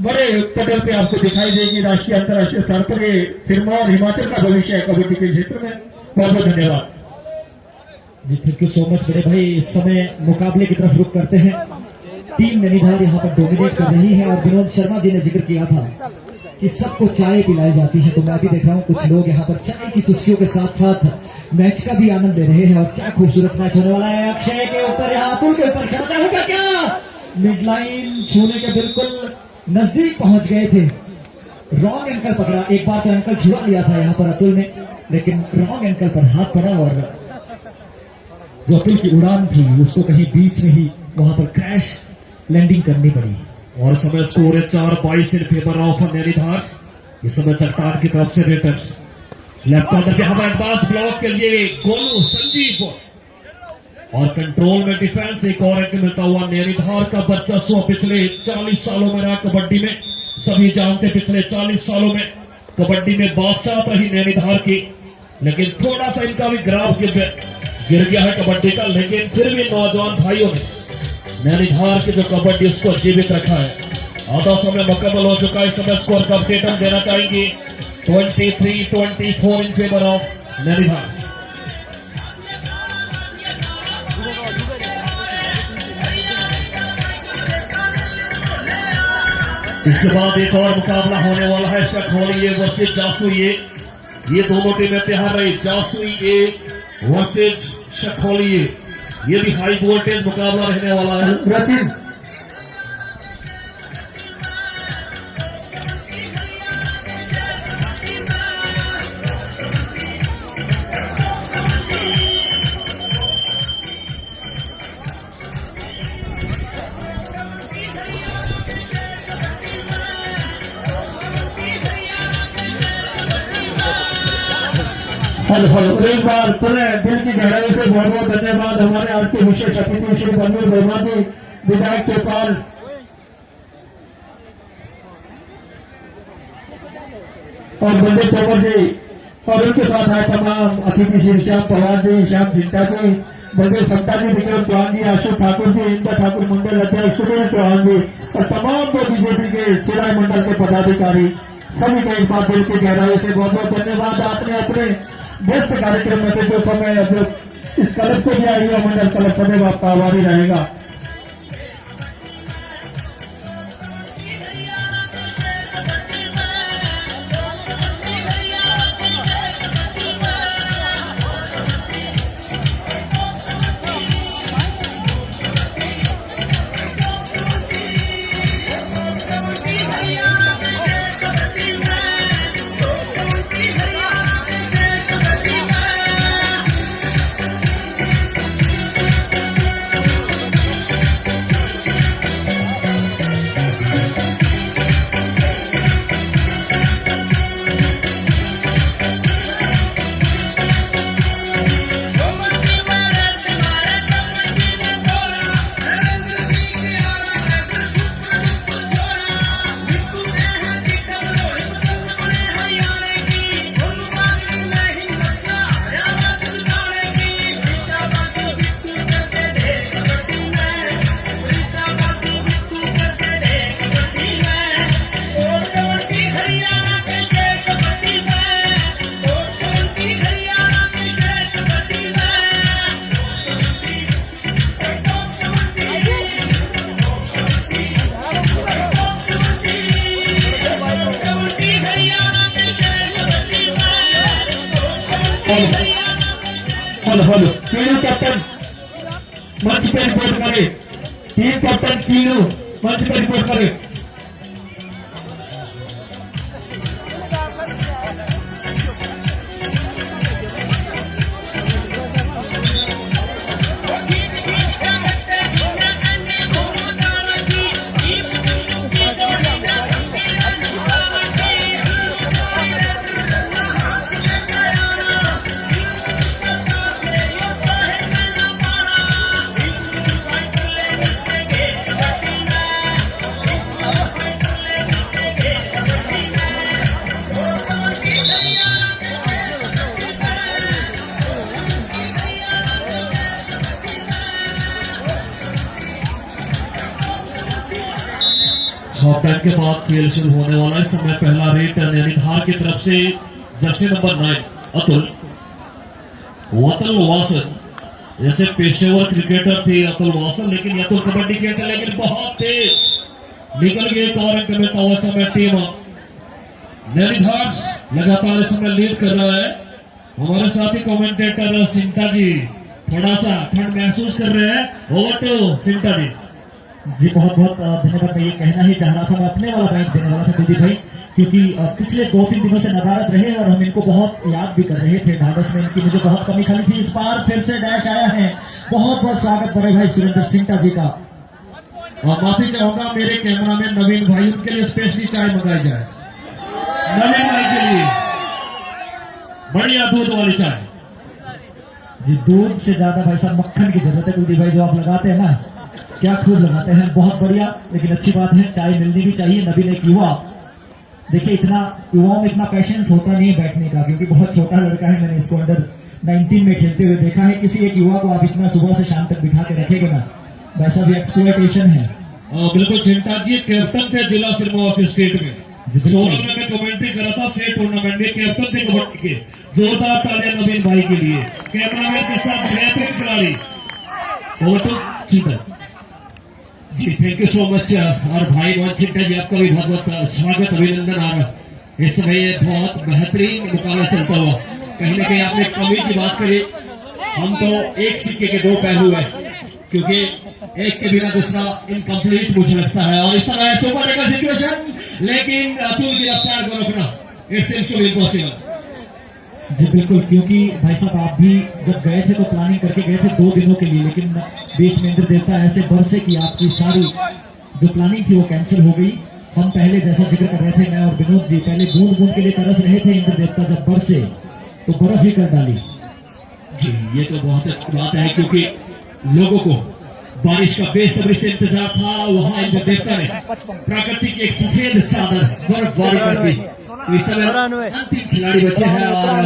बड़े पटल पे आपको दिखाई देगी राष्ट्रीय अंतर्राष्ट्रीय स्तर पर। ये सिरमौर और हिमाचल का भविष्य है कबड्डी के क्षेत्र में। बहुत बहुत धन्यवाद जी, थैंक यू सो मच बड़े भाई। इस समय मुकाबले की तरफ रुख करते हैं। टीम नैनीताल यहाँ पर डोमिनेट कर रही है और विनोद शर्मा जी ने जिक्र किया था कि सबको चाय पिलाई जाती है, तो मैं भी देख रहा हूँ कुछ लोग यहाँ पर चाय की चुस्कियों के साथ साथ मैच का भी आनंद ले रहे हैं। और क्या खूबसूरत मैच होने वाला है। अक्षय के ऊपर यहाँ अतुल के ऊपर क्षमता होगा क्या? मिड लाइन छूने के बिल्कुल नजदीक पहुंच गए थे, रॉन्ग एंकल पकड़ा। एक बार तो एंकल छुआ लिया था यहाँ पर अतुल ने, लेकिन रॉन्ग एंकल पर हाथ पड़ा और जो अतुल की उड़ान थी उसको कहीं बीच में ही वहां पर क्रैश लैंडिंग करनी पड़ी। और समय स्कोर है 4-22 इन फेवर ऑफ नैनीताल। इस समय चट्टान की तरफ से रेटर लेफ्ट कॉर्नर के हमारे एडवांस ब्लॉक के लिए गोलू संजीव और कंट्रोल में डिफेंस। एक और अंक मिलता हुआ नैनीताल का वर्चस्व पिछले 40 सालों में रहा कबड्डी में। सभी जानते पिछले 40 सालों में कबड्डी में बादशाह रही नैनीताल की, लेकिन थोड़ा सा इनका भी ग्राफ गिर गया है कबड्डी का। लेकिन फिर भी नौजवान भाइयों ने नैनीताल की जो कबड्डी उसको जीवित रखा है। आधा समय मुकम्मल हो चुका है। इस समय स्कोर का अपडेट हम देना चाहेंगे 23-24 इन फेवर ऑफ नैनीताल। इसके बाद एक और मुकाबला होने वाला है शखोली ए वर्सेज जासुई ए। ये दोनों टीमें तैयार रही, जासुई ए वर्सेज शखोली ए। ये भी हाई वोल्टेज मुकाबला रहने वाला है। एक बार पुनः दिल की गहराई से बहुत बहुत धन्यवाद हमारे आज के विशेष अतिथि श्री बलवीर वर्मा जी, विधायक चौपाल, और बलदेव तोमर जी, और उनके साथ आए तमाम अतिथि श्री श्याम पवार जी, श्याम चिंता जी, बलदेव समता जी, विक्रम चौहान जी, अशोक ठाकुर जी, इंद्र ठाकुर मंडल अध्यक्ष सुनील चौहान जी और तमाम जो बीजेपी के सिराय मंडल के पदाधिकारी, सभी का एक बार दिल की गहराई से बहुत बहुत धन्यवाद। आपने अपने व्यस्त कार्यक्रम में से जो समय जो इस क्लब को दिया युवा मंडल क्लब सदैव आपका आभारी रहेगा। हेलो तीनों कैप्टन मंच पर रिपोर्ट करें। टीम कैप्टन तीनों मंच पर रिपोर्ट करें। हाफ टाइम के बाद खेल शुरू होने वाला है। इस समय पहला रेड यानी धार की तरफ से जर्सी नंबर 9 अतुल वासन, जैसे पेशेवर क्रिकेटर थे अतुल वासन, लेकिन अतुल कबड्डी खेलते लेकिन बहुत तेज निकल गए कवर अंक में। तो उस समय टीम नैनीधार लगातार इस समय लीड कर रहा है। हमारे साथी कमेंटेटर सिंटा जी थोड़ा सा ठंड महसूस कर रहे हैं। ओवर टू सिंटा जी। जी बहुत बहुत धन्यवाद। मैं ये कहना ही चाह रहा था, मैं अपने वाला बैंक देने वाला था कुलदीप भाई, क्योंकि पिछले 2-3 दिनों से नदारद रहे और हम इनको बहुत याद भी कर रहे थे। ढाढस में इनकी मुझे बहुत कमी खाली थी। इस बार फिर से डैश आया है। बहुत बहुत स्वागत बड़े भाई सुरेंद्र सिंटा जी का। और माफी चाहूंगा मेरे कैमरा में नवीन भाई, उनके लिए स्पेशली चाय मंगाई जाए। नवीन भाई के लिए बढ़िया दूध वाली चाय। जी दूध से ज्यादा भाई साहब मक्खन की जरूरत है कुलदीप भाई, जो आप लगाते हैं ना, क्या खूब लगाते हैं। बहुत बढ़िया, लेकिन अच्छी बात है चाय मिलनी भी चाहिए। नवीन एक युवा, देखिए इतना युवाओं में इतना पैशंस होता नहीं है बैठने का, क्योंकि बहुत छोटा लड़का है। मैंने इसको अंडर 19 में खेलते हुए देखा है। किसी एक युवा को आप इतना सुबह से शाम तक बिठा के रखेंगे ना, वैसा भी एक्सप्लॉयटेशन है। बिल्कुल चिंता जी कैप्टन थे जिला सिरमौर स्टेट में। 16 में मैं कमेंट्री कर रहा था स्टेट टूर्नामेंट में, कैप्टन थे कबड्डी के। जोरदार तालियां नवीन भाई के लिए, कैमरामैन के साथ बेहतरीन खिलाड़ी। ओवर टू चिंता जी, थैंक यू सो मच। और भाई मोहन चिंटा जी, आपका भी बहुत बहुत स्वागत, अभिनंदन। और इस समय ये बहुत बेहतरीन मुकाबला चलता हुआ, कहीं ना कहीं आपने कमी की बात करी। हम तो एक सिक्के के दो पहलू है, क्योंकि एक के बिना दूसरा इनकम्प्लीट मुझे लगता है। और इस समय सुपर टेकर सिचुएशन, लेकिन अतुल की रफ्तार को रोकना इट्स इम्पॉसिबल। जी बिल्कुल, क्योंकि भाई साहब आप भी जब गए थे तो प्लानिंग करके गए थे 2 दिनों के लिए, लेकिन बीच में इंद्र देवता ऐसे बरसे कि आपकी सारी जो प्लानिंग थी वो कैंसिल हो गई। हम पहले जैसा जिक्र कर रहे थे, मैं और विनोद जी, पहले बूंद बूंद के लिए तरस रहे थे। इंद्र देवता जब बरसे तो बर्फ ही कर डाली। जी, ये तो बहुत अच्छी बात है, क्योंकि लोगों को बारिश का बेसब्री से इंतजार था। वहां इंद्र देवता ने प्रकृति की एक सफेद चादर बर्फबारी कर दी। तो इस समय अंतिम खिलाड़ी बचे हैं और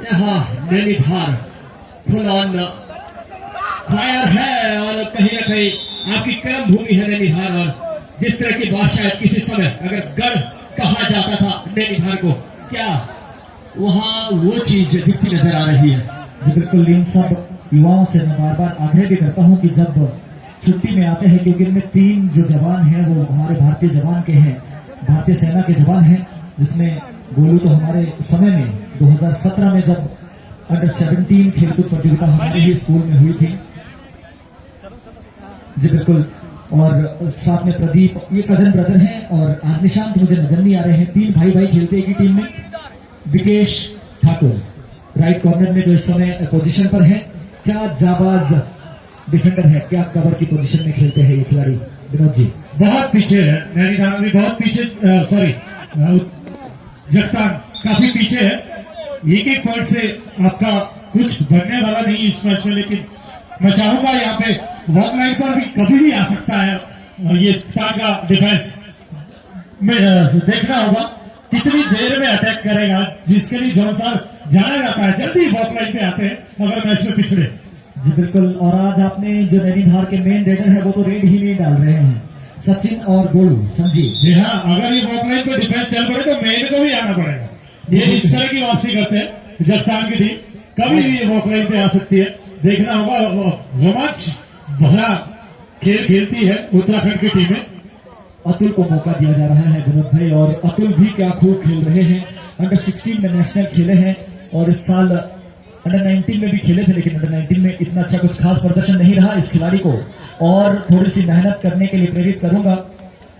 यहाँ नैनीधार फुल ऑन फायर है। और कहीं ना कहीं आपकी कर्म भूमि है नैनीधार। और जिस तरह की बात शायद किसी समय अगर गढ़ कहा जाता था नैनीधार को, क्या वहाँ वो चीज दिखती नजर आ रही है। जी बिल्कुल, इन सब युवाओं से मैं बार बार आग्रह भी करता हूं कि जब छुट्टी में आते हैं, क्योंकि इनमें 3 जो जवान हैं वो हमारे भारतीय जवान के हैं, भारतीय सेना के जवान हैं, जिसमें गोलू तो हमारे समय में 2017 में जब अंडर 17 खेलकूद प्रतियोगिता हमारे ही स्कूल में हुई थी। जी बिल्कुल, और साथ में प्रदीप, ये कजन ब्रदर हैं। और आज निशांत मुझे नजर नहीं आ रहे हैं। 3 भाई खेलते एक ही टीम में। विकेश ठाकुर राइट कॉर्नर में जो इस समय पोजीशन पर है, क्या जाबाज डिफेंडर है, क्या कवर की पोजीशन में खेलते हैं ये खिलाड़ी विनोद जी। बहुत पीछे है नैनीधार में, बहुत पीछे, सॉरी जगतान काफी पीछे है। एक पॉइंट से आपका कुछ बनने वाला नहीं इस मैच में, लेकिन मैं चाहूंगा यहाँ पे वॉक लाइन पर भी कभी भी आ सकता है। ये का डिफेंस में देखना होगा कितनी देर में अटैक करेगा, जिसके लिए जॉन साहब जाना जाता है जल्दी वॉक लाइन पे आते हैं अगर मैच में पिछड़े। जी बिल्कुल, और आज आपने जो नैनीधार के मेन रेडर है वो तो रेड ही नहीं डाल रहे हैं, सचिन और गोलू संजीव। जी हाँ, अगर ये वॉक लाइन पे डिफेंस चल पड़े तो मेन को भी आना पड़ेगा। ये इस तरह की वापसी करते हैं जगतान की टीम, कभी भी ये वॉक लाइन पे आ सकती है। देखना होगा, रोमांच भरा खेल खेलती है उत्तराखंड की टीमें। अतुल को मौका दिया जा रहा है विनोद भाई, और अतुल भी क्या खूब खेल रहे हैं। अंडर 16 में नेशनल खेले हैं और इस साल अंडर 19 में भी खेले थे, लेकिन अंडर 19 में इतना अच्छा कुछ खास प्रदर्शन नहीं रहा। इस खिलाड़ी को और थोड़ी सी मेहनत करने के लिए प्रेरित करूंगा,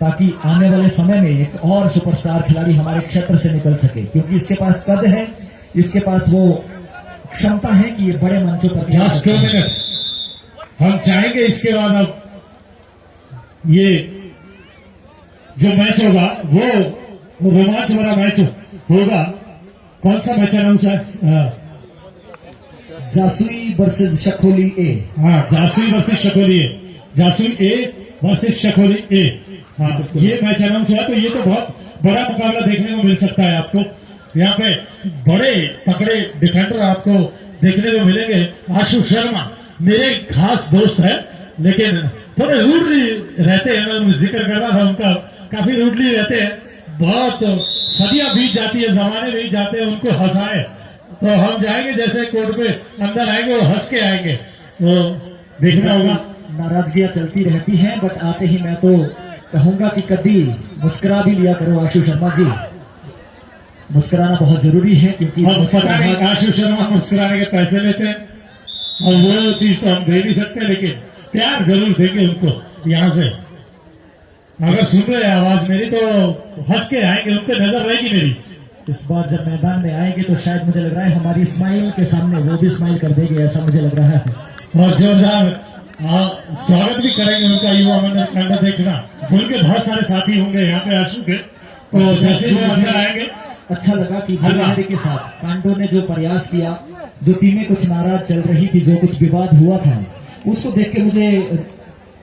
ताकि आने वाले समय में एक और सुपरस्टार खिलाड़ी हमारे क्षेत्र से निकल सके, क्योंकि इसके पास कद है, इसके पास वो क्षमता है कि ये बड़े मंचों पर। लास्ट 2 मिनट हम चाहेंगे, इसके बाद अब ये जो मैच होगा वो रोमांच भरा मैच होगा। कौन सा मैच अनाउंस है? Jasui versus Shakoli A. हाँ, Jasui versus Shakoli A, Jasui A versus Shakoli A. हाँ, ये मैच अनाउंस हुआ, तो ये तो बहुत बड़ा मुकाबला देखने को मिल सकता है आपको। यहाँ पे बड़े तगड़े डिफेंडर आपको देखने को मिलेंगे। आशु शर्मा मेरे खास दोस्त है, लेकिन थोड़े रूड रहते हैं। मैं जिक्र कर रहा था उनका, काफी रूडली रहते हैं, बहुत सदियां बीत जाती है, जमाने बीत जाते हैं, उनको हंसाए तो हम जाएंगे जैसे कोर्ट पे अंदर आएंगे और हंस के आएंगे, तो देखना होगा। नाराजगियां चलती रहती हैं, बट आते ही मैं तो कहूंगा कि कभी मुस्कुरा भी लिया करो आशु शर्मा जी। मुस्कुराना बहुत जरूरी है, क्योंकि अब पता नहीं आशु शर्मा मुस्कुराने के पैसे लेते हैं और वो चीज तो हम दे नहीं सकते, लेकिन प्यार जरूर देंगे उनको। यहाँ से अगर सुन रहे हैं आवाज मेरी तो हंस के आएंगे, उन पे नजर रहेगी मेरी। इस बार जब मैदान में आएंगे तो शायद मुझे लग रहा है हमारी स्माइल के सामने वो भी स्माइल कर देंगे, ऐसा मुझे लग रहा है। और जोरदार स्वागत भी करेंगे उनका युवा मंडल कांडा देखना। उनके बहुत सारे साथी होंगे यहाँ पे आशु के, तो जैसे वो अंदर आएंगे। अच्छा लगा कि बिहारी के साथ कांडो ने जो प्रयास किया, जो टीमें कुछ नाराज चल रही थी, जो कुछ विवाद हुआ था, उसको देख के मुझे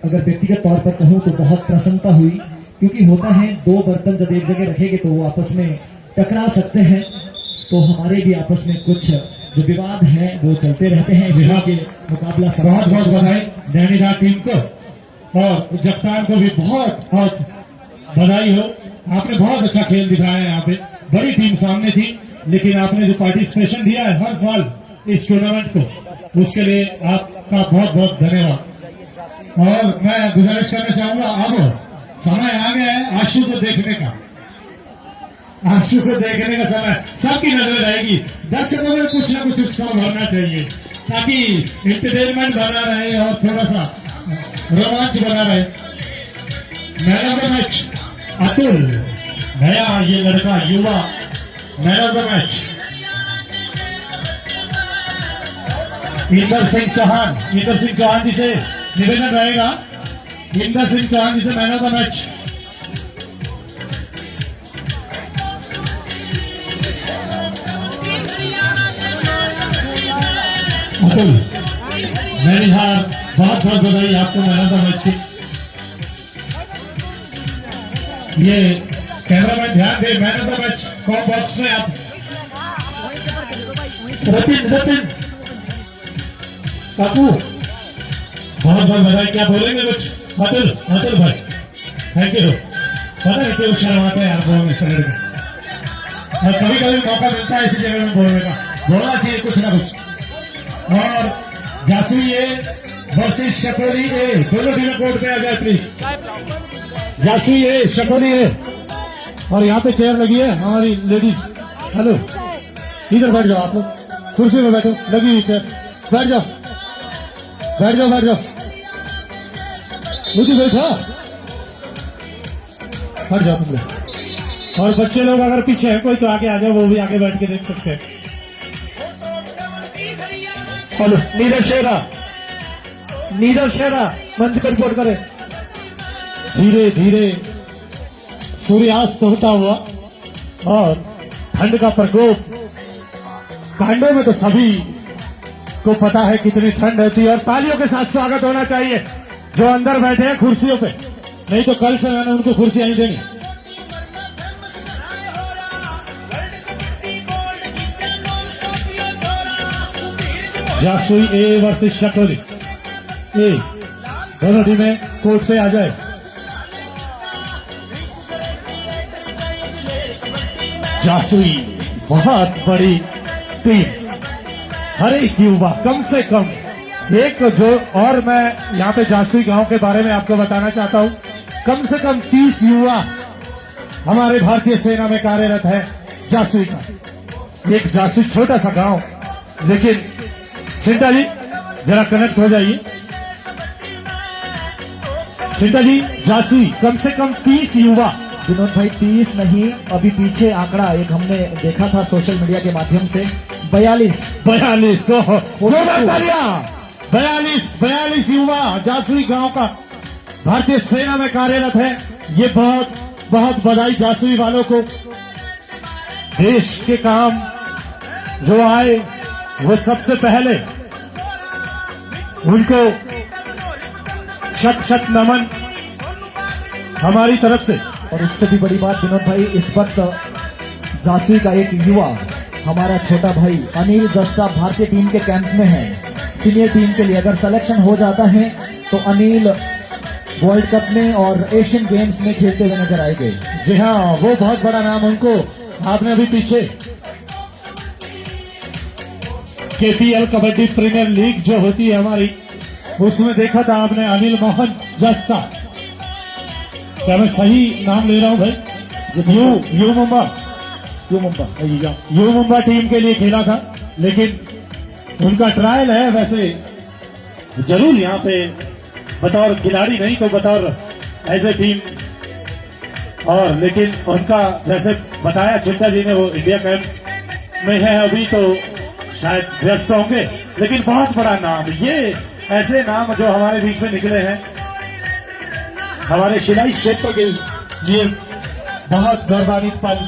अगर व्यक्तिगत तौर पर कहूँ तो बहुत प्रसन्नता हुई, क्योंकि होता है दो बर्तन जब एक जगह रखेंगे तो वो आपस में टकरा सकते हैं, तो हमारे भी आपस में कुछ जो विवाद है वो चलते रहते हैं। इसलिए मुकाबला बहुत बहुत बधाई नैनीताल टीम को, और जगतान को भी बहुत बहुत बधाई हो। आपने बहुत अच्छा खेल दिखाया है, यहाँ पे बड़ी टीम सामने थी, लेकिन आपने जो पार्टिसिपेशन दिया है हर साल इस टूर्नामेंट को, उसके लिए आपका बहुत बहुत धन्यवाद। और मैं गुजारिश करना चाहूंगा, अब समय आ गया है आशु को देखने का, आशु को देखने का समय सबकी नजर रहेगी। दर्शकों में कुछ ना कुछ उत्साह भरना चाहिए, ताकि एंटरटेनमेंट बना रहे और थोड़ा सा रोमांच बना रहे। Man of the match Atul, नया ये लड़का युवा man of the match. Inder Singh Chauhan ji से निवेदन रहेगा, इंदर सिंह चौहान जी से man of the match. Atul Nainihar, बहुत बहुत बधाई आपको मैन ऑफ द मैच की। ये कैमरामैन ध्यान दे, man of the match comm box में आप रतिन काकू बहुत बहुत बधाई। क्या बोलेंगे कुछ अतुल भाई? Thank you. पता है क्यों शर्माते हैं आप बोलने से, और कभी कभी मौका मिलता है इसी जगह में बोलने का, बोलना चाहिए कुछ ना कुछ। और जासुई ए वर्सेस शकोरी ए, दोनों टीमें कोर्ट पे आ जाए प्लीज। जासुई ए शकोरी ए, और यहाँ पे चेयर लगी है हमारी लेडीज। हेलो, इधर बैठ जाओ, आप लोग कुर्सी में बैठो, लगी हुई चेयर, बैठ जाओ बैठ जाओ बैठ जाओ। मुझे बैठा, हट जाओ तुम लोग। और बच्चे लोग अगर पीछे है कोई तो आगे आ जाओ, वो भी आगे बैठ के देख सकते हैं। हेलो, नीरज शेरा मंच पर रिपोर्ट करे। धीरे धीरे सूर्यास्त होता हुआ और ठंड का प्रकोप, कांडों में तो सभी को पता है कितनी ठंड रहती है, और तालियों के साथ स्वागत होना चाहिए जो अंदर बैठे हैं कुर्सियों पे, नहीं तो कल से मैंने उनको कुर्सियां नहीं देनी। जासुई ए वर्सेस शकोरी ए, दोनों टीमें कोर्ट पे आ जाए। जासुई बहुत बड़ी टीम, हर एक युवा कम से कम एक, जो और मैं यहाँ पे जासुई गांव के बारे में आपको बताना चाहता हूँ, कम से कम 30 युवा हमारे भारतीय सेना में कार्यरत है जासुई का। एक जासुई छोटा सा गांव, लेकिन चिंता जी जरा कनेक्ट हो जाइए। चिंता जी, जासुई कम से कम 30 युवा। विनोद भाई 30 नहीं, अभी पीछे आंकड़ा एक हमने देखा था सोशल मीडिया के माध्यम से, 42 42 युवा जासुई गांव का भारतीय सेना में कार्यरत है। ये बहुत बहुत बधाई जासुई वालों को। देश के काम जो आए वो सबसे पहले उनको शत शत नमन हमारी तरफ से। और उससे भी बड़ी बात विनोद भाई, इस वक्त जासुई का एक युवा हमारा छोटा भाई अनिल जस्ता भारतीय टीम के कैंप में है, सीनियर टीम के लिए। अगर सिलेक्शन हो जाता है तो अनिल वर्ल्ड कप में और एशियन गेम्स में खेलते हुए नजर आएंगे। जी हाँ, वो बहुत बड़ा नाम उनको आपने अभी पीछे KPL कबड्डी प्रीमियर लीग जो होती है हमारी, उसमें देखा था आपने अनिल मोहन जस्ता। क्या मैं सही नाम ले रहा हूं भाई? यू मुंबा टीम के लिए खेला था, लेकिन उनका ट्रायल है। वैसे जरूर यहाँ पे बतौर खिलाड़ी नहीं तो बतौर एज ए टीम, और लेकिन उनका जैसे बताया चिंता जी ने, वो इंडिया कैंप में है अभी तो शायद व्यस्त होंगे, लेकिन बहुत बड़ा नाम। ये ऐसे नाम जो हमारे बीच में निकले हैं, हमारे शिलाई क्षेत्र के लिए बहुत गौरवान्वित पल।